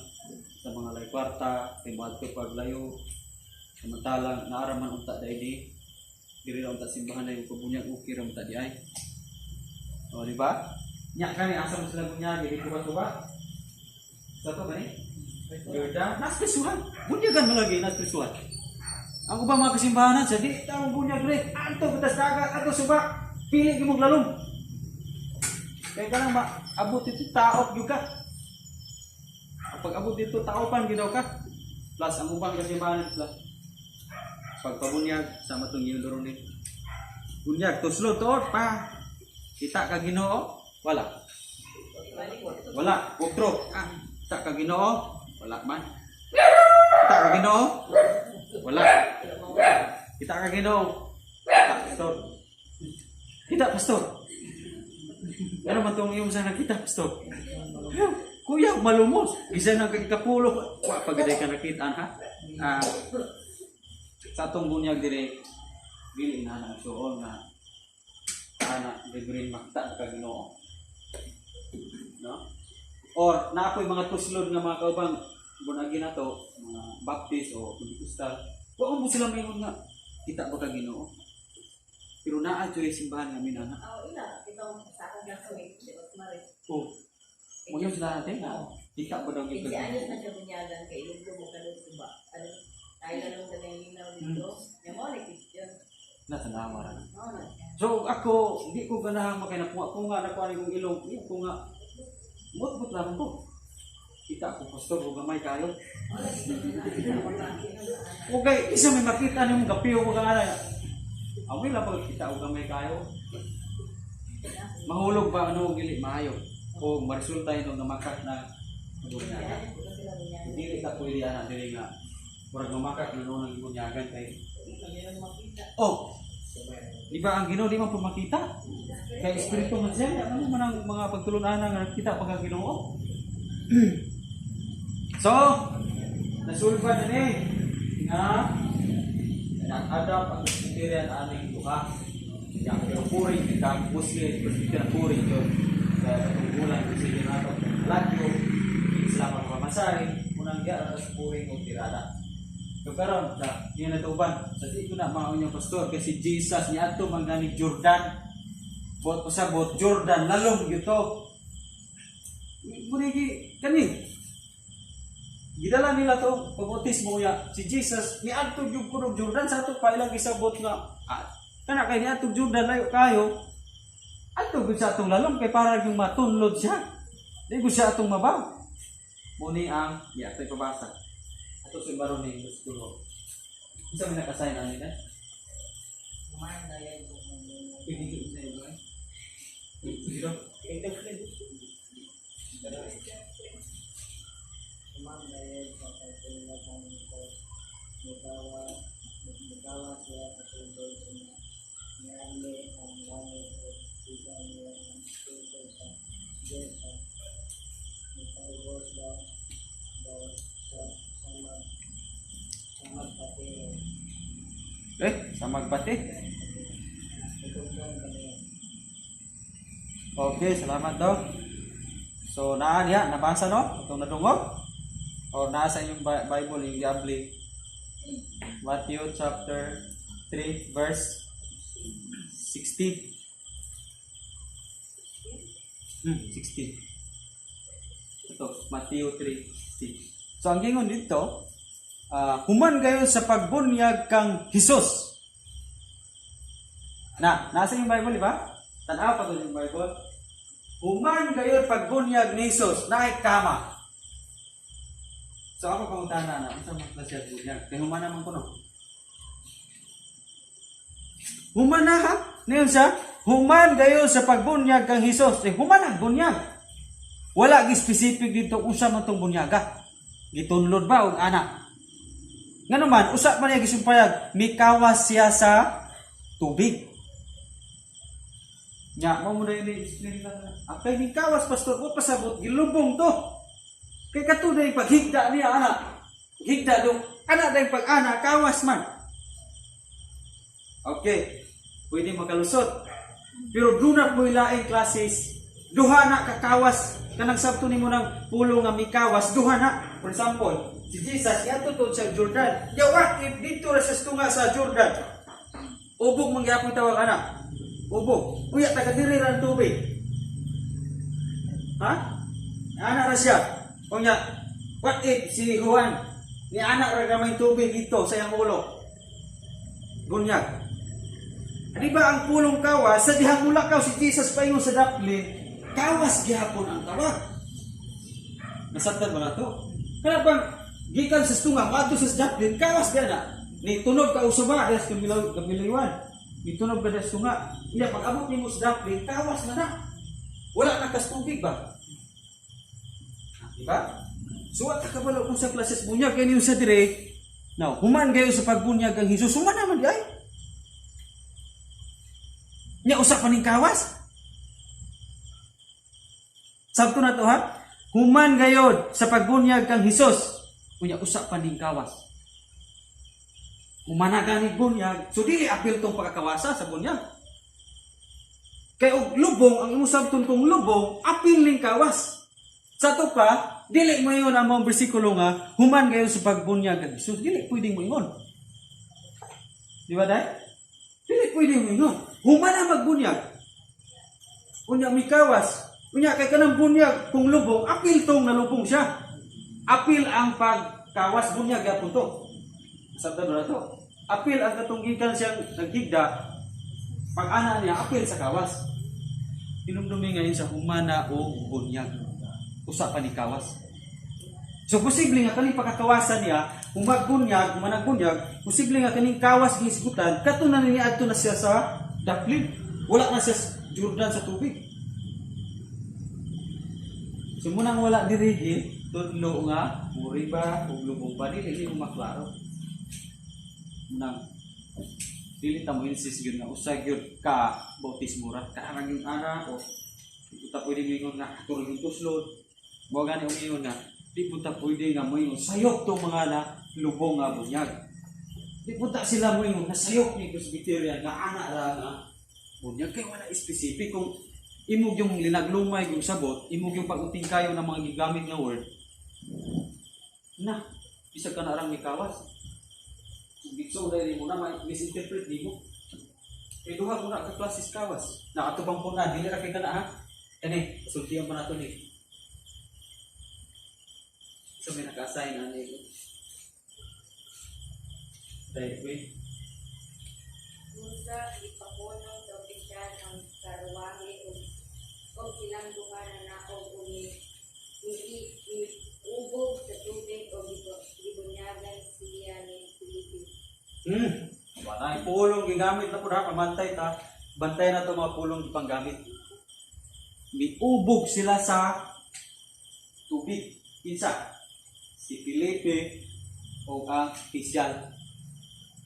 sa mga lay kwarta, kay moadto paglayo. Samantalang naaraman unta daydi. Diri ra unta simbahan na yung pabunyag okay ra unta di ay. O di ba? Nya kani asa mo sila bunyag dili ko ba? Satu ba ni? Jordan, nas prisuhan. Bunyagan mo lagi nas prisuhan. Ang ubang mga kasimbahanan sa di tao bunyag rek. Anto batas dagat ato suba. Pili gyud mong lalom. Kaya kanang abot ito taop juga. Pag abot dito taopan gidaw ka. Plus ang ubang kasimbahanan sila. Pagpabunyag sama tong giloro ni. Bunyag tuslo tuot pa. Kita ka Ginoo? Wala. Wala, utro. Tak ka Ginoo? Wala man. Kita ka Ginoo? Wala. Kita ka Ginoo? Tak, pastor. Kita, pastor. Ano man itong iyong sana kita, pastor? Kuya, malumos. Gisa na kagikapulo. Pagaday ka nakitaan, ha? Sa itong bunyag dire, dili na na suon na anak, libre makita ka Ginoo. No? Or naapoy mga tuslod nga mga kaubang bunagi na to, mga baptist o pentecostal. Kung mo sila mayroon nga kita ba ka Ginoo? Pero naa jud simbahan namin ana. Ina, kitong sa akin lang kami, di ba, Mari? Oh. Mo yung sila natin na kita ba daw Kasi kita? ayos na siya bunyagan kay ilugdo mo ka doon ba? Ano? Tayo lang sa linaw dito. Yung mga Christian. Nasa namara. Oo na. So ako, hindi ko ganahang makinakuha ko nga nakuha kong ilong. Hindi ko nga mut lang to. Kita ko pastor o gamay kayo. Okay, isa may makita niyo mong gapiyo ko nga na. Amoy lang pag kita o gamay kayo. Mahulog ba ano gili maayo? O maresulta ito na makat na bunyagan. Hindi ka pwede na dili nga. Murag mamakat na noon ang bunyagan kay. Oh. Di ba ang Ginoo di man po makita? Kay espiritu man siya, ano man ang mga pagtulunan nga nakita pag Ginoo. So, nasulban na ni nga nag-adapt ang kriterian aning duha. Yang pinupuring kita Muslim, pinupuring yun sa katunggulan ng sige nato. Lagyo, sila pagmamasari, unang gaya at puring o tirada. So karon sa niya natuban sa dito na mao yung pastor kasi Jesus ni adto mangani Jordan. Bot pasabot Jordan lalong yuto. Munigi kani. Gidala nila to pagbotismo ya si Jesus ni adto jud kuno Jordan sa ato pa ilang isabot nga kana kay ni adto Jordan layo kayo. Adto gud sa atong lalong kay para yung matunlod siya. Di gud siya atong mabaw. Muni ang ya tay pabasa. Ato si Baron ni Gusto. Isa man nakasign na nila. Kumain na yan. Pwede ko sa iyo ba? Dito. Ito friend. Kumain na yan. Pagkakalimutan ko. Nagawa siya sa tundol niya. Niyali ang langit at sila niya ang tundol sa Diyos. Nagpaubos daw sa samag pati. Sa magpati. Itungtong kami. Okay, salamat daw. So naa niya nabasa no? Itong nadungog? O nasa inyong Bible yung Diabli. Matthew chapter 3 verse 16. 16. Ito, Mateo 3:16. So ang gingon dito, human gayon sa pagbunyag kang Hesus. Nasa yung Bible, di ba? Tanaw pa yung Bible. Human gayon pagbunyag ni Hesus, naay kama. So ako pangutana na, unsa man klaseng bunyag? Kay human naman ko no. Human na ha? Ngayon siya, human gayon sa pagbunyag kang Hesus. Human ang bunyag. Wala gi specific dito usa man tong bunyaga. Gitunlod ba og anak? Ngano man usa man niya gisumpayag, mikawas siya sa tubig. Nya mo muna ini explain lang. Apay mikawas pastor ko pasabot gilubong to. Kay katuday paghigda niya anak. Higda do anak day pag-ana kawas man. Okay. Pwede makalusot. Pero do not mo ilaing classes. Duha na kakawas kanang sabto nimo ng pulo nga mikawas, duha na. For example, si Jesus yato to sa Jordan. Ya what if dito ra sa tunga sa Jordan? Ubog man gyapon tawag anak. Ubog. Uya taga diri ra tubig. Ha? Anak ra siya. Unya, what if si Juan ni anak ra gamay tubig dito sa iyang ulo? Bunyag. Di ba ang pulong kawas, sa dihang mulakaw si Jesus paingon sa daplin, kawas gihapon ang tawag. Nasabtan ba na to? Kaya bang, gikan sa tunga, mato sa daplin, kawas ka na. Ni tunog ka usaba, des kamilawan. Ni tunog ka des tunga. Hindi, pag abot ni mo sa daplin, kawas na na. Wala na kastubig ba? Diba? So, at kakabalaw kung sa klases bunyag, kaya niyo sa dire, now, human kayo sa pagbunyag ang Hesus, human naman di ay. Nya usa pa ning kawas. Sabto na to ha. Human gayod sa pagbunyag kang Hesus. Unya usa pa ning kawas. Humana gani bunyag. So dili apil tong pagkakawasa sa bunyag. Kay og lubong ang imong sabton kong lubong apil ning kawas. Sa to pa dili mo ingon ang mga bersikulo nga human gayod sa pagbunyag kang Hesus. Dili pwedeng mo ingon. Di ba dai? Dili pwedeng mo ingon. Human na magbunyag. Unya mikawas. Unya kay kanang bunyag kung lubong, apil tong nalubong siya. Apil ang pagkawas bunyag yapon to. Sabtan na to. Apil ang katunggikan siyang naghigda. Pag-ana niya apil sa kawas. Dinumdumi ngayon sa humana o bunyag. Usa pa ni kawas. So posible nga kaning pagkakawasan niya, kung magbunyag, kung managbunyag, posible nga kaning kawas gisigutan, katunan niya adto na siya sa daplin. Wala na siya Jordan sa tubig. So munang wala diri tudlo nga muri ba ug lubong pa dili mo maklaro. Munang dili ta mo insist gyud nga usa gyud ka bautismo ra ka ang ana o kita pwede mingon nga turog yung tuslod. Mo gani ang ingon nga di punta pwede nga mo yung sayop tong mga na lubong nga bunyag. Di punta sila mo yung nasayop ni Presbyterian nga ana ra nga bunyag kay wala specific kung imog yung linaglumay yung sabot, imog yung pag-uting kayo ng mga gigamit nga word. Na, bisag ka na arang mikawas. So dahil mo na misinterpret di mo. Kay duha mo na ka klasis kawas. Nakatubang po na, dili ra kay kana ha. Kani, sultihan pa nato ni. So may naka-assign na nito. Dahil wait. Musa ipapunong sa opisyal ang karwahe o silang duha na naong ubog sa tubig o gibunyagan siya ni Filipe. Wala pulong gigamit na po ha, pamantay ta. Bantay na to mga pulong gipanggamit. Miubog sila sa tubig. Kinsa? Si Filipe o ang opisyal.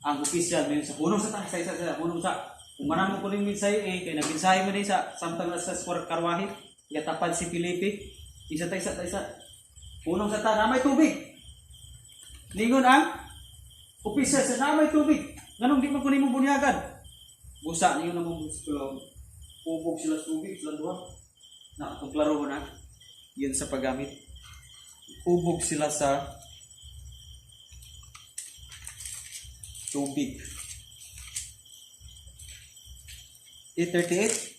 Ang opisyal din sa punong sa sa punong sa umanang mo kuning minsay kay nagmensahe man sa samtang sa karwahe yatapan si Filipe isa taysa punong sa ta na may tubig. Ningon ang opisyal sa na may tubig. Nganong di man kunin mo bunyagan? Busa niyo na mo ubog sila sa tubig sila duha. Na kung klaro mo na yun sa paggamit. Ubog sila sa tubig. 8:38.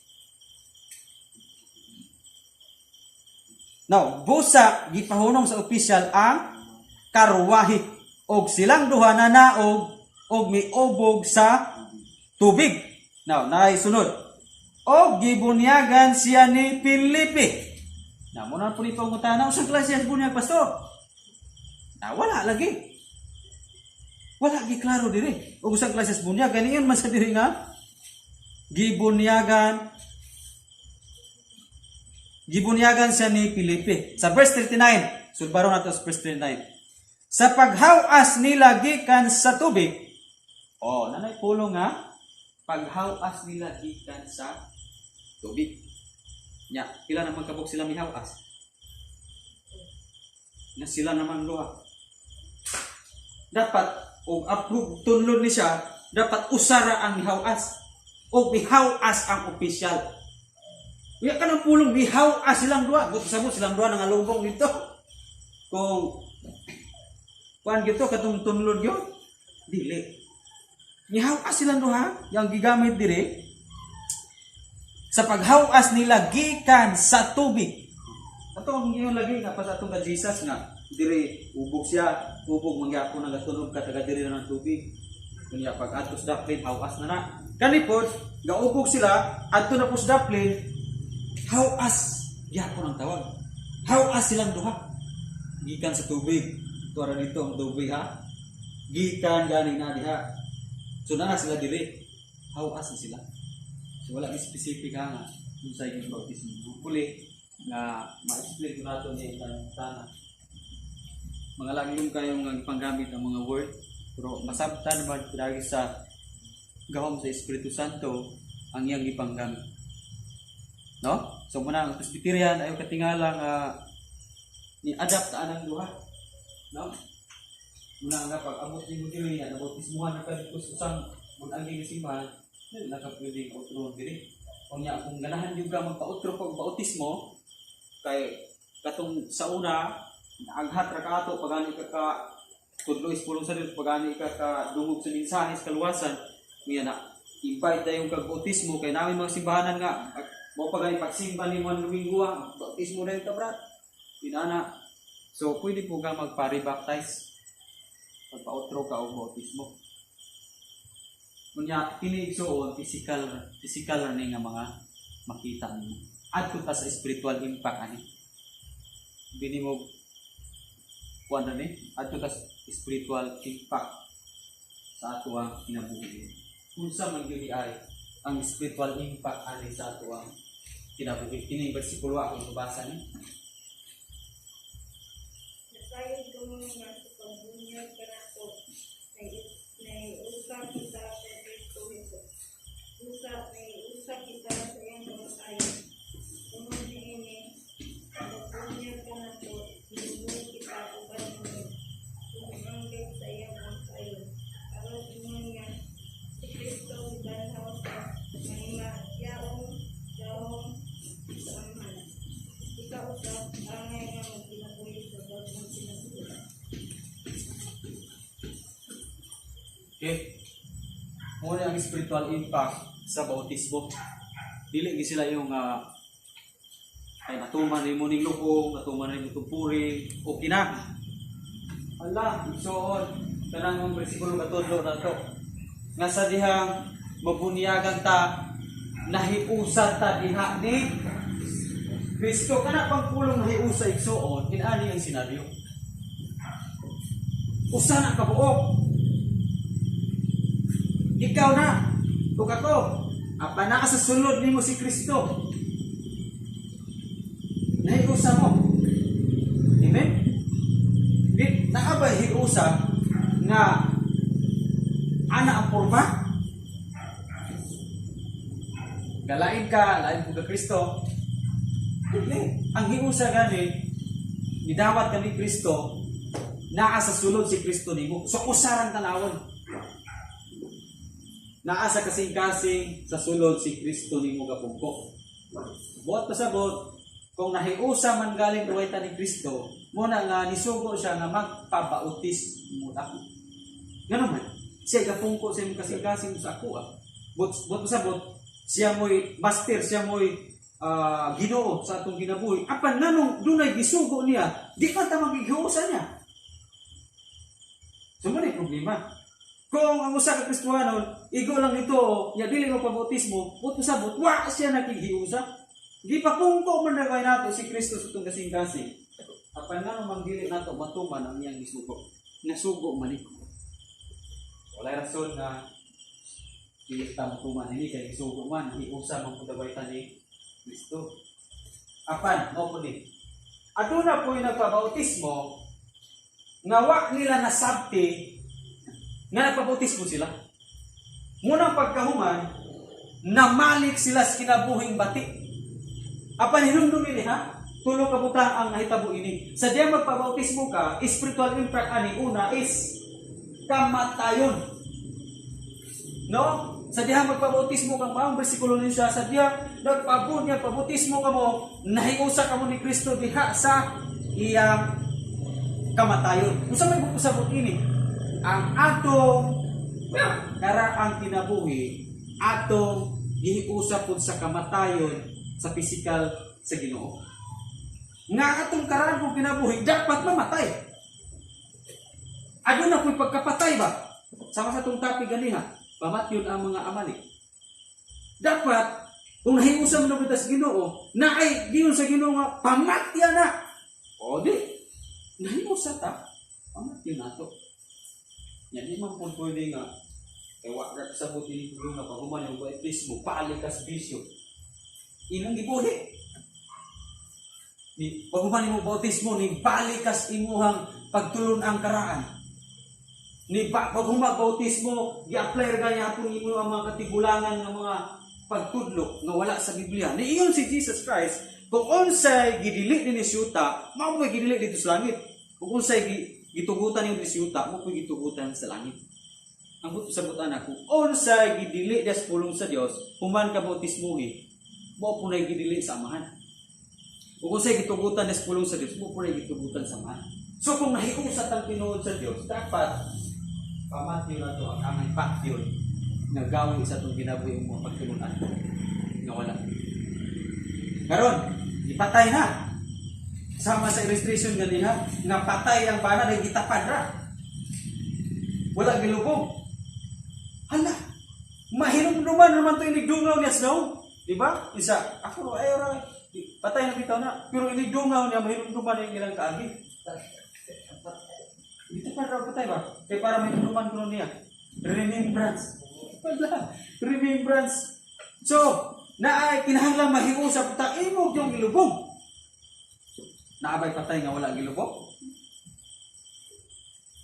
Now, busa gipahunong sa opisyal ang karwahe og silang duha na naog og miubog sa tubig. Now, naisunod. Og gibunyagan siya ni Filipe. Na mo na po nito ang utana, usang klase ang bunyag, pastor? Na wala lagi. Wala gi klaro diri. Og usang klase ang bunyag, ganiyon man sa diri nga gibunyagan siya ni Filipe. Sa verse 39, sulbaro na to sa verse 39. Sa paghawas nila gikan sa tubig. Nanay pulong nga paghawas nila gikan sa tubig. Nya, pila naman kabuk sila mihawas. Nga sila naman duha. Dapat og approve tunlod ni siya, dapat usara ang mihawas. O bihawas ang opisyal. Uya ka ng pulong bihawas silang dua. Buto sa mo silang dua nangalubong dito. Kung kuan gito katong tunlod yun, dili. Bihawas silang dua, yung gigamit dire sa paghawas nila gikan sa tubig. Atong yung lagi nga pa sa atong ka Jesus nga dire ubog siya, ubog mangyapon nga tunog ka taga dire ng tubig. Kunya pag atos daplin hawas na na. Kanipod, gaubog sila, adto na po sa daplin, hawas, yapon ang tawag. Hawas silang duha. Gikan sa tubig. Tuwara dito ang tubig ha. Gikan gani na diha. So na sila dire. Hawas na sila. So wala ni specific ha nga. Kung sa inyong bautismo. Huli, na ma-explain ko nato niya yung tanah. Mga laging kayong panggamit ng mga word. Pero masabtan naman dahil sa gahom sa Espiritu Santo ang iyang ipanggamit. No? So muna ang Presbyterian ayaw katingala nga ni-adapt ta anang duha. No? Muna nga pag-amot ni mo diri na bautismuhan na kadto sa usang munaging simbahan, nakapwede ka utro diri. Kunya kung ganahan jud ka magpa-utro pag bautismo kay katong sa una aghat ra ka ato pagani ka tudlois pulong sa Dios pagani ka dungog sa mensahe sa kaluwasan. Miya na, invite na yung kag-bautismo kay namin mga simbahanan nga. Mo pagay pagsimba ni Juan Domingo, bautismo na yung tabrat. Pinana. So, pwede po ka magpa-rebaptize. Pagpa-outro ka o bautismo. Kunya, kiniigsoon, physical na nga mga makita mo. At kung ta sa spiritual impact, bini mo, kuwan na at kung ta sa spiritual impact sa ato ang kinabuhi. Kung sa man yun ay ang spiritual impact ani sa ato ang kinabuhi. Kini bersikulo ako nabasa ni. Nasayod ko mga sa pagbunyag ka na to. Naiusap kita sa Kristo Jesus. Naiusap kita sa iyang mga tayo. Tungod ni ini, pagbunyag ka na to, hinubuhin kita uban mo. Tumanggap sa iyang mga tayo. Aron ingon nga, si Kristo ibanhaw sa mga yaong samahan. Ikaw usap, angay nga magkinabuhi sa bagong sinabuhi. Okay? Muna ang spiritual impact sa bautismo. Dili gi sila yung ay natuman ni mo ning lubong, natuman ni mo tupurin, okay na. Allah, igsoon kanang mga bersikulo katudlo na to. Nga sa dihang mabunyagan ta, nahiusa ta diha ni Kristo. Kana pang pulong nahiusa igsoon, inaani ang senaryo. Usa na kabuok. Ikaw na, ug ako, apa na sa sulod nimo si Kristo. Nahiusa mo. Amen? Di naabay hiusa nga ana ang porma. Galain ka, lain po ka Kristo. Hindi. Ang hiusa gani, nidawat ka ni Kristo, naa sa sulod si Kristo nimo. So usarang tanawon. Naa sa kasing-kasing sa sulod si Kristo nimo kapungko. Buot pa sa buot, kung nahiusa man galing buhay ta ni Kristo, muna nga nisugo siya nga magpabautis mo ako. Ganun man. Siya kapungko sa imong kasing-kasing sa ako. Buot pa sa buot, siya mo'y master, siya mo'y Ginoo sa atong kinabuhi. Apan nganong dunay gisugo niya, di man ta magihiusa niya. So mo problema. Kung ang usa ka Kristiyanon, igo lang ito, ya dili mo pabautismo, uto sabot, wa siya nakihiusa. Di pa pungko man na kay nato si Kristo sa itong kasing-kasing. Apan nga naman dili nato matuman ang iyang gisugo. Nasugo man ito. Walay rason na dili ta matuman ini kay gisugo man, hiusa man pudabaitan ni Kristo. Apan, mo po ni. Aduna po yung nagpabautismo, nga wa nila nasabti, nga nagpabautismo sila. Munang pagkahuman, namalik sila sa kinabuhing bati. Apan hinumdum ini ha, tulo ka butang ang nahitabo ini. Sa diya magpabautismo ka, spiritual impact ani una is kamatayon. No? Sa diha magpabautismo kang maong bersikulo ni siya, sa diha nagpabunyag pabautismo ka mo, nahiusa ka mo ni Kristo diha sa iyang kamatayon. Kung sa may bukusabot ini, ang atong karaang kinabuhi, atong gihiusa po sa kamatayon sa pisikal sa Ginoo. Nga atong karaan kong kinabuhi, dapat mamatay. Adun na po'y pagkapatay ba? Sama sa itong topic ganiha, pamatyon ang mga amali. Dapat, kung nahiusam na kita sa Ginoo, na ay diyon sa Ginoo nga, pamatya na. O di, nahiusa ta, pamatyon na to. Yan, di man po pwede nga, ewa ka sa buti ni Ginoo na paguman yung bautismo, paalikas bisyo. Inong gibuhi. Ni paguman yung bautismo, ni balikas imuhang pagtulon ang karaan. Ni paghumag bautismo, gi-apply ra niya atong imo ang mga katigulangan ng mga pagtudlo nga wala sa Biblia. Ni iyon si Jesus Christ, kung unsay gidili ni siyuta, mao mo gidili dito sa langit. Kung unsay gitugutan yung siyuta, mo koy gitugutan sa langit. Ang buto sabutan ako, unsay gidili das pulong sa Dios, human ka bautismuhi, mo po na gidili sa amahan. Kung unsay gitugutan das pulong sa Dios, mo po na gitugutan sa amahan. So kung nahiusat ang tinuod sa Dios, dapat pamatyon na ito ang aming paktyon na gawin sa itong ginabuhi mo pagtulunan nga wala. Karon, ipatay na. Sama sa illustration ganiha, nga patay ang bana na gitapad ra. Wala gilubog. Hala, mahinumduman naman ito inigdungaw niya snow. Diba? Isa, ako ay ra, patay na bitaw na. Pero inigdungaw niya, mahinumduman yung ilang kaagi. Dito pa raw patay ba? Kaya para may tunuman ko niya. Remembrance. Wala. Remembrance. So, na ay kinahanglang mahiusap ta imog yung gilubog. Naabay patay nga wala gilubog.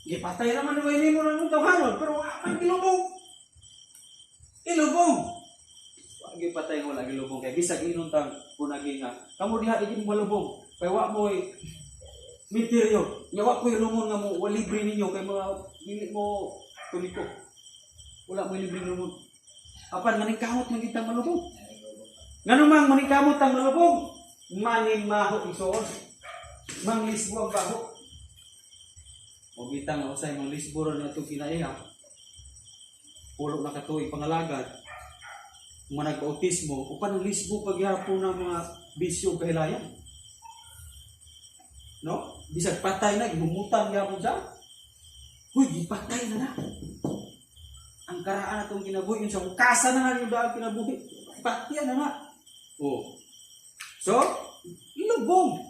Gipatay naman na may mo ng tawhanon, pero wala gilubog. Ilubog. Wala gipatay nga wala gilubog. Kaya bisag inuntang punagi nga. Kamu diha igin malubog. Kaya wala mo misteryo. Yawa ko yung lumon nga mo, libre ninyo kay mga dili mo tuliko. Wala mo libre lumon. Apan maningkamot man kitang malubog. Ngano mang maningkamot ang malubog? Manimaho isuon. Manglisbo ang baho. O bitang nga usay manglisbo ron ato kinaiya. Pulo na katuig pangalagad. Mga nag-autismo, upan ang lisbo pagyapon ng mga bisyo kahilayan. No? Bisag patay na, gumutan niya mo dyan. Huy, gipatay na na. Ang karaan atong kinabuhi, yung sa mukasa na nga yung daan kinabuhi. Patya na na. Oh. So, lubong.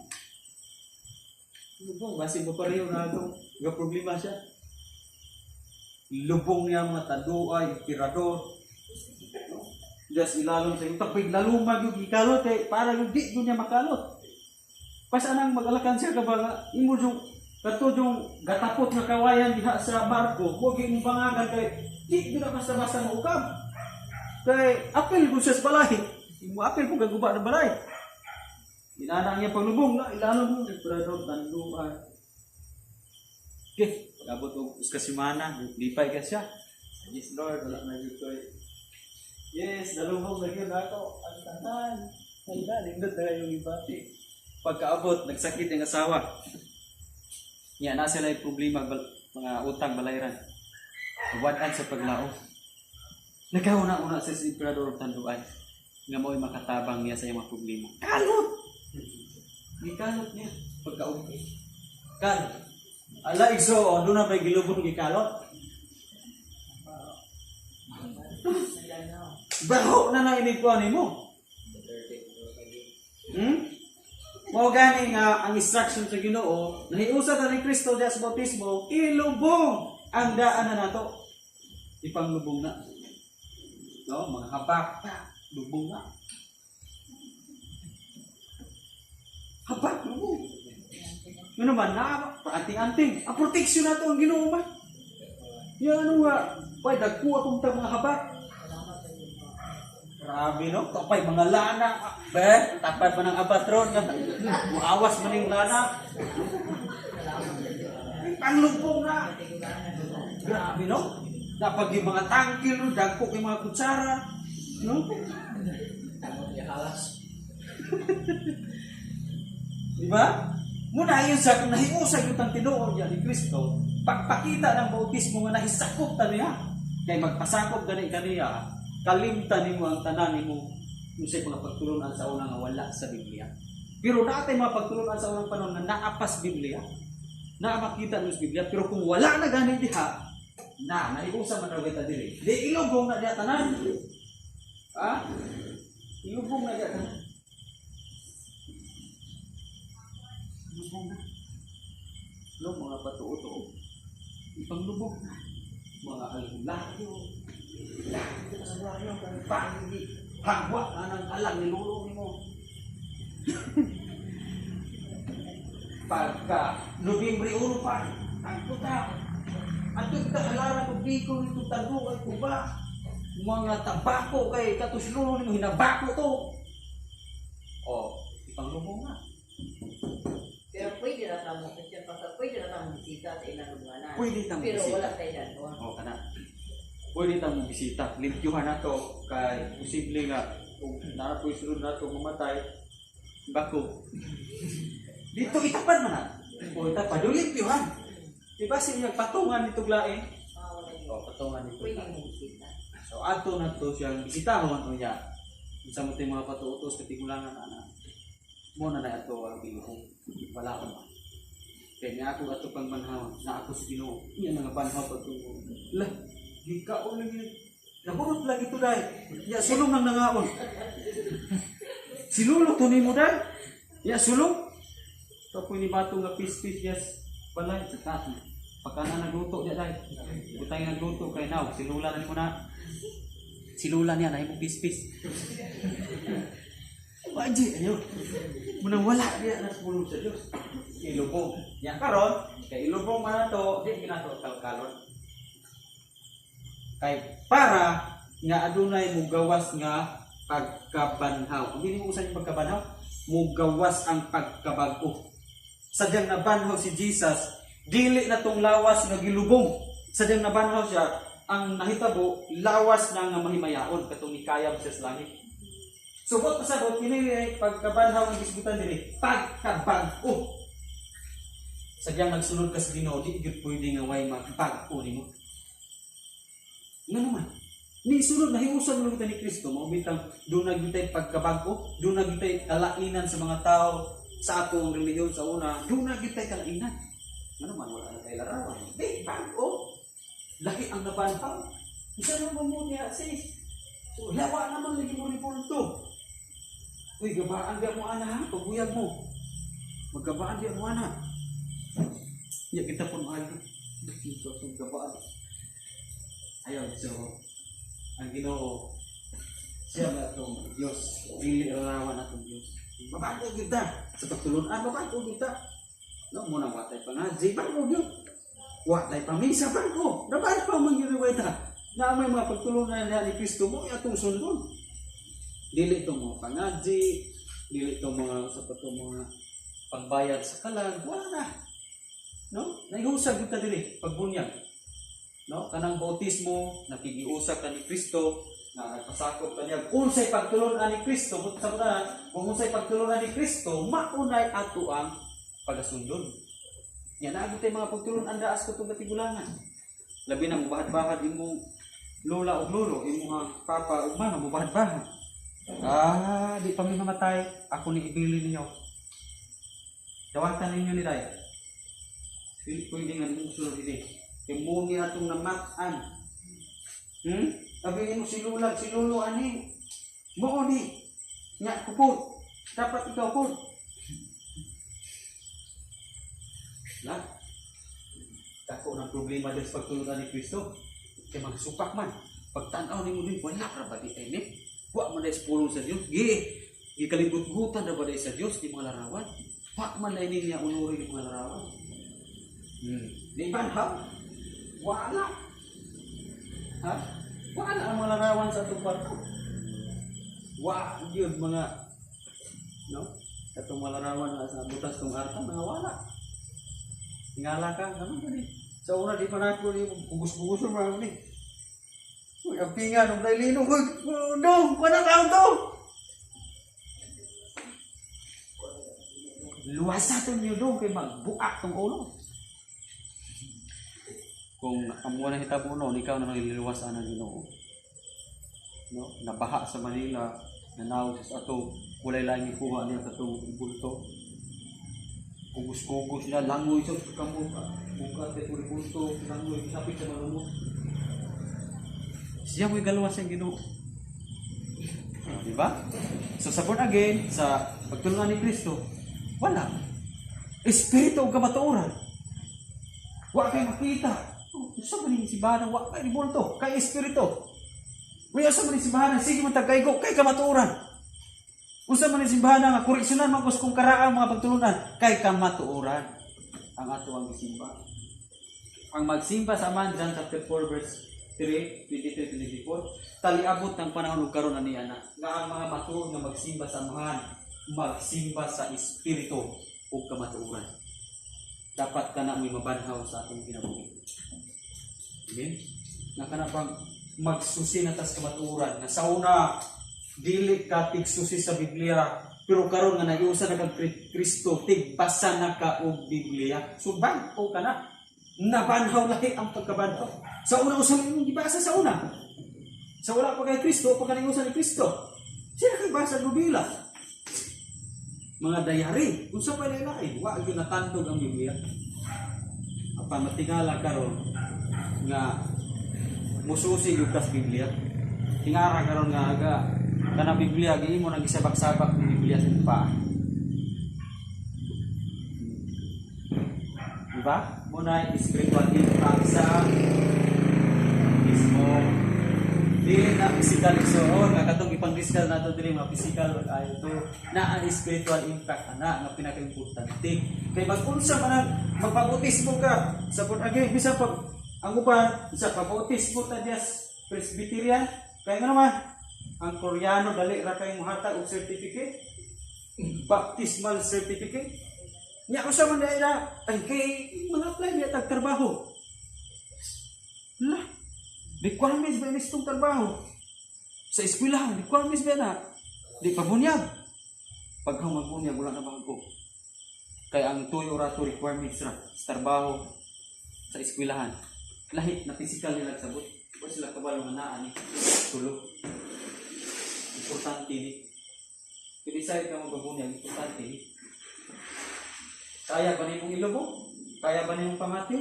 Lubong, kasi ba pareho na itong problema siya. Lubong niya mga taduay, tirador. No? Just ilalong sa iyo, tapos lalumag yung ikalot, para yung di niya makalot. Pasanang mag-alakan siya ka ba nga, imo yung kato yung gatapot nga kawayan diha sa barko, huwag yung bangagan kay, di na basta-basta maukab. Kay, apel kung siya sa balay. Imo apel kung gaguba ng balay. Inanang niya paglubong na, ilalong mo, nagparador, tanduan. Okay, pag-abot ko kasimana, lipay ka siya. Yes, Lord, wala na yun ko. Yes, dalubong na yun ako. Ang tanan. Handa, nindot na yung ibati. Pagkaabot, nagsakit yung asawa. Yan, nasa sila yung problema, mga utang, balayran. Wadaan sa paglao. Nagkauna-una sa Emperador of Tanduay. nga mo'y makatabang niya sa iyang mga problema. Kalot! Gikalot niya. Pagka-okay. Kalot. Ala, igso, doon na ba'y gilubon gikalot? Baho na na inigkuhan mo. Mao gani nga ang instruction sa Ginoo, nahiusa ta ni Kristo diya sa bautismo, ilubong ang daan na nato. Ipanglubong na. No, mga habak, lubong na. Habak, lubong. Ano man na, paanting-anting. Ang proteksyon nato ang Ginoo man. Ya ano nga, pay dagko atong tag mga habak. Grabe no, tapay mga lana. Be, tapay pa ng abatron. Muawas man yung lana. Panglubong na. Grabe no. Napag yung mga tangkil, no? Dagko yung mga kutsara. No? Diba? Muna yun sa kung nahiusag yung tang tinuod niya ni Kristo, pagpakita ng bautismo nga nahisakop ta niya. Kaya magpasakop gani kaniya, kalimtan nimo ang tanan nimo kung sa mga pagtulunan sa unang wala sa Biblia. Pero natin mga pagtulunan sa unang panahon na naapas Biblia, na makita mo sa Biblia, pero kung wala na gani diha, naiusa man raw kita diri. Di ilubong na diha tanan. Ha? Ilubong na diha tanan. Ilubong na. Lo mga patuo-tuo. Ipanglubog na. Mga alulayo. Lahat sa buhayo kung pangit. Hagwa na ng alang nilulong mo. Pagka Nobyembre 1 pa, ang tuta. Ang tuta halara ko biko nito tago ay kuba. Mga tabako kay katuslulong mo hinabako to. Oh, ipanglubong na. Pero pwede na tamo kasi pwede na tamo bisita sa ilang luganan. Pwede tamo Pero bisita. wala tayo dyan. Oh, kana. Pwede tamo bisita. Limpyuhan na to kay posible nga kung narapoy sunod na to mamatay bako. Dito itapan man na. O itapan, yung limpyuhan. Diba siya patungan dito glain? O, patungan dito. Pwede mo bisita. So, ato na to siyang bisitahon o niya. Sa mga mga patuutos, katigulangan na muna na ito ang binuhong. Wala ko na. Kaya nga ako ato pang manhaw, na ako sa Ginoo. Yan mga panhaw patungo. Lah, di ka o lagi. Naburot lagi ito dahil. Ya, sulong nang nangaon. Silulo to ni mo dahil. Ya, sulong. Kapoy ni bato nga pis-pis, yes. Palay, sa taas. Pagka na nagluto niya dahil. Butay nagluto kay now. Silula na mo na. Silula niya na yung pis-pis. Wajib ayo. Munang wala dia na pulong sa Dios. Ilubong. Nya karon kay ilubong man to, di ginato kalkalon. Kay para nga adunay mugawas nga pagkabanhaw. Ang dinhi mo usan yung pagkabanhaw, mugawas ang pagkabag-o. Sadyang nabanhaw si Jesus, dili na tong lawas nga gilubong. Sadyang nabanhaw siya, ang nahitabo lawas na nga mahimayaon katong nikayab sa langit. Subot pasabot kini pagkabanhaw ang gisgutan diri pagkabag-o. Sadyang nagsunod ka sa Ginoo, di gyud pwede nga way magbag-o nimo. Ngano man? Ni sunod na hiusan mo ni Kristo, mao bitang do na gyud pagkabag-o, do na gyud kalainan sa mga tao sa atong relihiyon sa una, do na gyud kalainan. Ngano man wala na tay larawan. Di bag-o. Laki ang nabanhaw. Isa na mo niya sis. So lawa naman lagi mo repulto. Uy, gabaan dia mo ana ha, paguyag mo. Maggabaan dia mo ana. Ya kita pun maayo. Dito sa gabaan. Ayaw, so ang Ginoo siya na itong Diyos. Dili rawan na itong Diyos. Mabago kita sa pagtulunan, mabago kita. No, muna watay pangaji, bago yun. Watay pamisa, bago. Dapat pa manggiriway ta. Na may mga pagtulunan na ni Kristo mo, itong sundon. Dili itong mga pangaji, dili itong mga mga pagbayad sa kalag, wala na. No? Naihusag kita dili, pagbunyag. No? Kanang bautismo, nakigiusap ka ni Kristo, na nagpasakop ka niya. Unsay pagtulunan ni Kristo, kung unsay pagtulunan ni Kristo, maunay ato ang pagasundon. Yan na tayo mga pagtulunan daas ko itong katigulangan. Labi na mubahad-bahad imong lola o lolo, imong papa o mama mubahad-bahad. Di pa may mamatay. Ako ni ibili ninyo. Dawatan ninyo ni Day. Pwede nga nung sulod ini. Timungi atong namaan. Sabihin mo si Lula, si Lolo, ani. Mo ni. Nya ko po. Dapat ikaw po. Lah. Tako ng problema din sa pagtulunan ni Kristo. Kaya magsupak man. Pagtanaw ni mo din, wala ka ba di tayo ni? Wa man dahil sa pulong sa Diyos. Gikalibut-gutan na ba dahil sa Diyos, di mga larawan. Wa man dahil niya unuri di mga larawan. Di ba ha? Wala. Ha? Wala ang mga larawan sa itong kwarto. Wa yun mga, no? Itong mga larawan na sa butas itong harta, mga wala. Tingala ka, naman ba ni? Sa una, di pa na ako ni bugus-bugus ng mga ni. Uy, ang pinga nung dahil lino. Dong, kuha tao to! Luwasaton niyo dong kay magbuak tong ulo. Kung amuha na hitabo noon, ikaw na nagliliwasan ng Ginoo. No? Nabaha sa Manila, nanawag sa ato, kulay lang ikuha niya sa itong bulto. Kugus-kugus niya, langoy sa kamuka. Buka, tepuri bulto, langoy, sapit sa malumot. Siya mo'y galuwas ang Ginoo. Diba? So sa born again, sa pagtulungan ni Kristo, wala. Espiritu o kamatuoran. Wa kayo makita. Sa maning simbahan, wa kayo ni bulto. Kay espiritu. Kaya sa maning simbahan, sige man tagaygo, kay kamatuoran. Usa maning simbahan nga koreksyonan man kung karaan mga pagtulunan, kay kamatuoran. Ang ato ang gisimba. Ang magsimba sa man, John chapter 4 verse 3, 23-24, taliabot ng panahon ug karon ani ana nga ang mga matuod nga magsimba sa amahan, magsimba sa espiritu ug kamatuoran. Dapat kana may mabanhaw sa atong kinabuhi. Amen. Na kana pang magsusi na tas kamatuoran. Na sa una dili ka tigsusi sa Biblia, pero karon nga nag-iusa na kag Kristo, tigbasa na ka og Biblia. So banhaw kana. Nabanhaw lahi ang pagkabanhaw. Sa una usang imong gibasa sa una. Sa wala pa kay Kristo, pagkaningusan ni Kristo. Sila kay basa Biblia. Mga dayari, kung sa pala-lain, wa gyud natandog ang Biblia. Apa matingala karon nga mususi gyud kas Biblia. Tingara karon nga aga kana Biblia giimo nang gisabak-sabak ni Biblia sa pa. Diba? Muna spiritual impact sa mismo di na physical igsoon nga katong ipang-physical nato diri mga physical ayo to na ang spiritual impact ana nga pinaka-importante kay mag-unsa man ang magpabautismo ka sa born again bisan pag ang uban sa pabautismo ta dias Presbyterian kay nga naman ang Koreano dali ra kay mohatag og certificate baptismal certificate. Nya ko sa man dai na ay kay mga apply niya tag trabaho. Lah, requirements ba nitong trabaho? Sa eskwelahan, requirements ba na? Di pa bunyag. Pag magbunyag wala na bago. Kay ang tuyo ra to requirements ra sa trabaho sa eskwelahan. Lahi na physical nila sabot. O sila kabalo nga naa ni tulog. Importante ni. Kung decide ka magbunyag, importante ni. Kaya ba nimong ilobo? Kaya ba nimong pamatyo?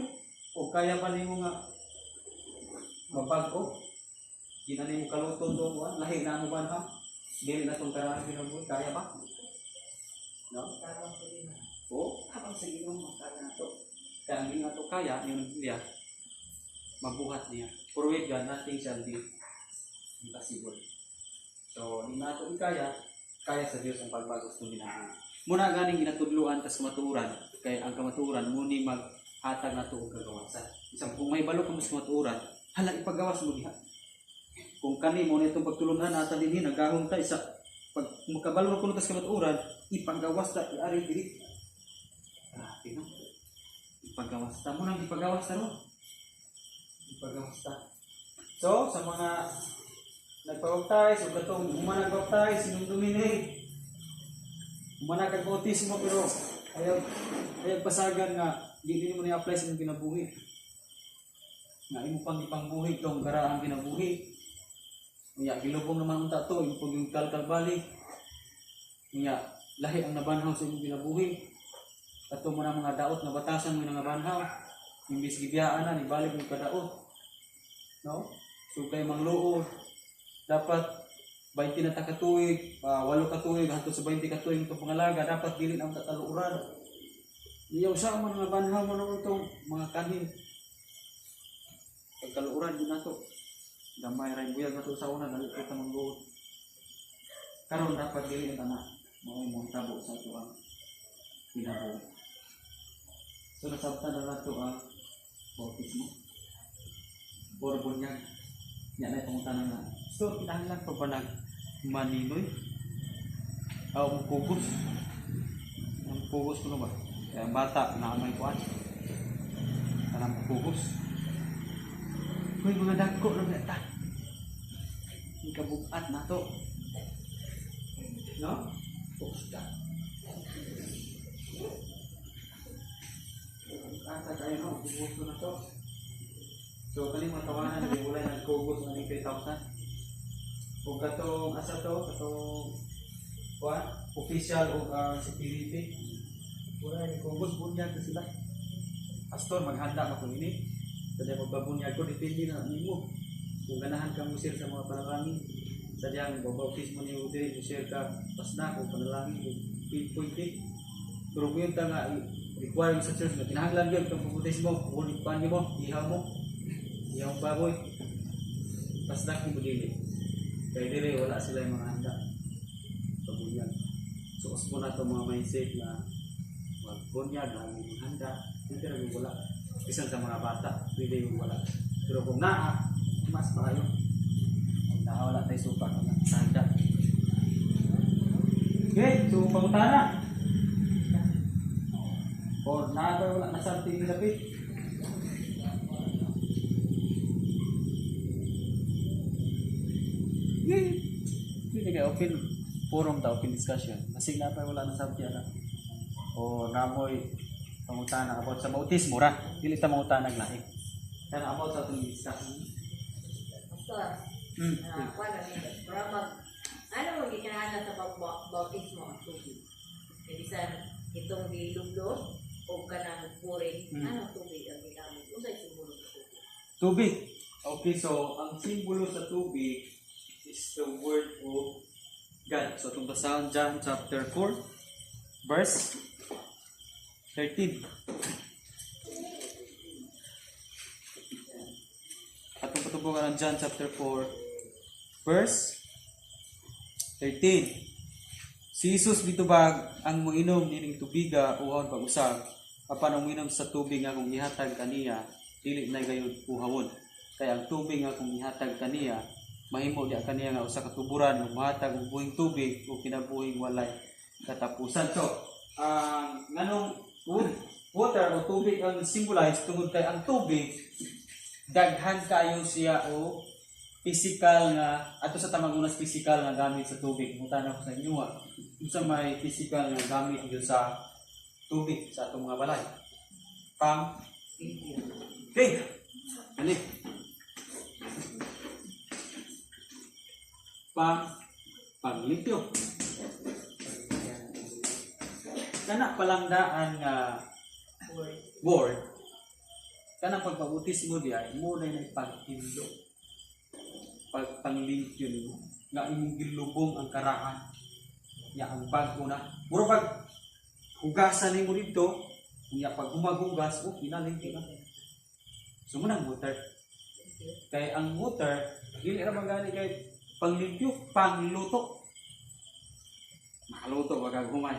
O kaya ba nimong mabago? Kina nimong kaluton doon? Lahi na mo ba na? Dili na itong karaan pinabuhi. Kaya ba? No? O? Habang sa ginong makaka na ito. Kaya ang ginong ito kaya, yung Biblia, mabuhat niya. For with God, nothing shall be impossible. So, hindi na ito kaya sa Diyos ang pagbago sa ginagawa. Muna ganing ginatudluan tas kamatuoran kay ang kamatuoran muni maghatag nato og kagawasan. Isang kung may balo ka mas kamatuoran, hala ipagawas mo diha. Kung kani mo nitong pagtulungan nata dinhi nagahom ta isa pag makabalo ko tas kamatuoran, ipagawas ta iari diri. Grabe no. Ipagawas ta mo nang ipagawas ta ro. Ipagawas ta. So sa mga nagpabaptize o katong humanag baptize sinumdumin ni managag bautismo pero ayaw pasagan nga di mo ni-apply sa imong kinabuhi. Nga imo pang ipangbuhi tong karaang kinabuhi. Niya gilubong naman unta to, yung kalkal balik. Niya lahi ang nabanhaw sa imong ginabuhi. Ato mo na mga daot nga batasan mo nga banhaw. Imbis gibiyaan na ni balik mo kadaot. No? So kay mangluod dapat 20 na ta ka tuig, 8 ka tuig hangtod sa 20 ka tuig itong pangalaga dapat dili ang kataluran. Iyaw sa man nga banhaw mo na itong mga kanin. Pagkaluuran din nato. Gamay ray buyag nato sa una dali kita mangluod. Karon dapat dili ang tanan mao imong tabo sa ato ang kinabuhi. So nasabtan na nato ang bautismo. Or bunyag. Yan ay pangutanan na. So kinahanglan pa ba nag maninoy? Ang pugos. Ang pugos kuno ba? Kaya ang bata na may kuan. Kanang pugos. Kuy mga dagko lang ta. Ang kabugat na to. No? Pusta. Kata tayo no, pugos na to. So kaning mga tawanan di wala nang kugos ng 3,000. Kung katong asa to, katong kuan, official o security. Wala ni kugos bunyag na sila. Pastor maghanda ka ini. Sadya magbabunyag ko depende na nimo. Kung ganahan ka mo share sa mga panalangin, sadyang babautismo ni Ude, share ka pasna kung panalangin pwede. Pero kung yung nga require sa church na kinahanglan yun itong bautismo, kung ipan mo, ihaw mo, ihaw baboy, pasna kung budili. Kaya dili wala sila yung mga handa. Pabunyag. So uspo na itong mga mindset na magbunyag, ang handa, hindi rin wala. Isang sa mga bata, pwede yung wala. Pero kung naa, mas maayo. Kung naa, wala tayo supa na handa. Okay, so pangutana. Or naa ba wala na something lapit? Okay. Pwede kayo open forum ta, open discussion. Kasi na pa wala na something na. O namoy pangutana about sa bautismo ra. Dili ta mangutana naglain. Kana about sa atong discussion. Pastor, kuwan na pero ano mo gikanahanglan sa bautismo ang tubig? Kaya bisan itong gilublo o kanang puring, anong tubig ang ginamit? Usay simbolo sa tubig? Tubig. Okay, so ang simbolo sa tubig is the word of God. So itong basahan John chapter 4 verse 13. Atong patubukan ng John chapter 4 verse 13. Si Jesus bitubag ang moinom nining tubiga uhawon pag-usab apan ang moinom sa tubig nga kung ihatag kaniya dili na gayud uhawon. Kaya ang tubig nga kung ihatag kaniya mahimo di kaniya nga usa ka tuburan ug mahatag og buhing tubig o kinabuhing walay katapusan. So nganong water o tubig ang symbolize tungod kay ang tubig daghan kayo siya o physical nga ato sa tamang unas physical nga gamit sa tubig. Mutanaw ko sa inyo unsa may physical nga gamit gyud sa tubig sa atong mga balay. Okay. Ani. Panglimpyo. Kana palangdaan nga word. Kana pagpabautismo diay mo na paghindo. Pagpanglimpyo nimo nga imong gilubong ang karaan. Ya ang bago na. Muro pag hugasan nimo dito, ya pag humagugas o kinalimpyo na. So munang water. Kay ang water dili ra magani kay panglimpyo, pangluto. Makaluto wag humay.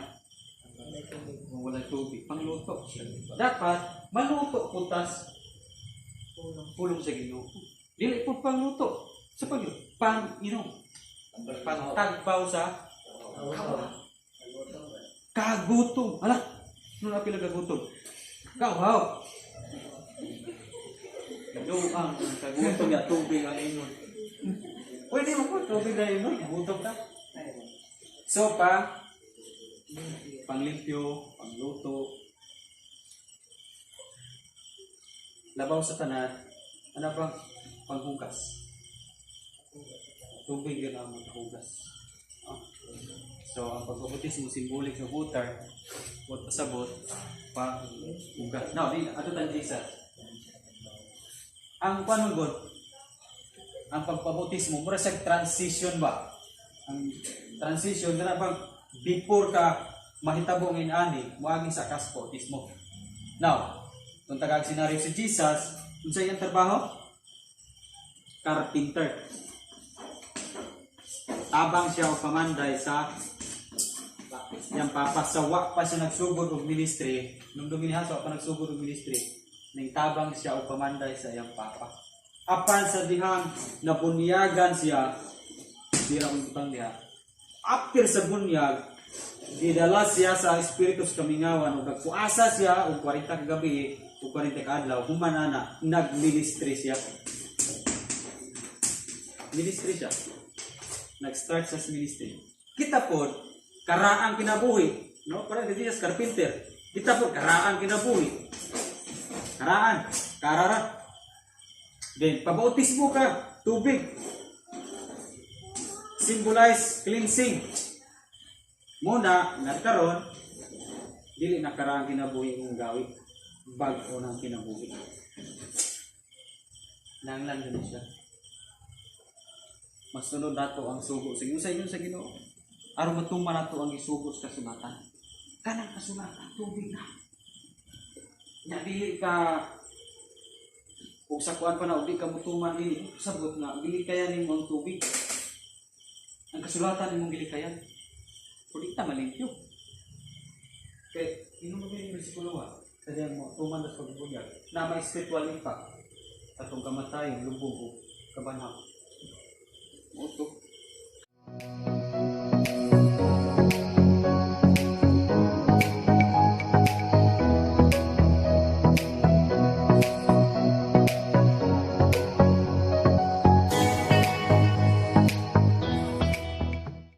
Wala tubig, pangluto. Dapat maluto putas pulong sa Ginoo. Dili po pangluto. Sa pang-inom. Pagtagpaw sa kagutom. Ala, ano na pila kagutom? Kawaw. Doang kagutom ya tubig ang inon. Pwede mo po tubig na inon, gutom ka. So panglimpyo, pangluto, labaw sa tanan, ano bang panghugas? tubig yun ang makahugas. So, ang pagbabautismo simbolik sa water, what pasabot, pa hugas. Now, ato tan Jesus. Ang panugod, ang pagpabautismo, mura sa transition ba? Ang transition, na pag before ka mahitabo ng ani, muaging sa bautismo. Now, kung tagag senaryo si Jesus, kung sa iyang trabaho, carpenter. Tabang siya o pamanday sa yang papasawa pa siya nagsugod og ministry. Nung duminihasa pa nagsugod og ministry, ning tabang siya o pamanday sa iyang papa. Apan sa dihang nabunyagan siya, dira kong butang niya. After sa bunyag, didala siya sa Espiritu sa Kamingawan ug nagpuasa siya og 40 ka gabi ug 40 ka adlaw humanana nagministry siya. Ministry siya. Nag-start sa ministry. Kita po karaang kinabuhi, no? Parang hindi siya carpenter. Kita po karaang kinabuhi. Karara. Then pabautismo ka, tubig. Symbolize cleansing. Muna, nagkaroon, dili na karaang kinabuhi mong gawin. Bago ng kinabuhi. Nanglan din siya. Masunod nato ang sugo sa inyo sa Ginoo. Aron matuman nato ang isugo sa kasulatan. Kanang kasulatan tubig na. Nya dili ka ug sa kuan pa na ug di ka mutuman ini sabot na dili kaya nimo ang tubig. Ang kasulatan imong gilikayan. Pwede ta malimpyo. Kay ino mo ni bersikulo ha. Kaya mo tuman sa pagbunyag na may spiritual impact. Atong kamatayon lubog o kabanhaw. Moto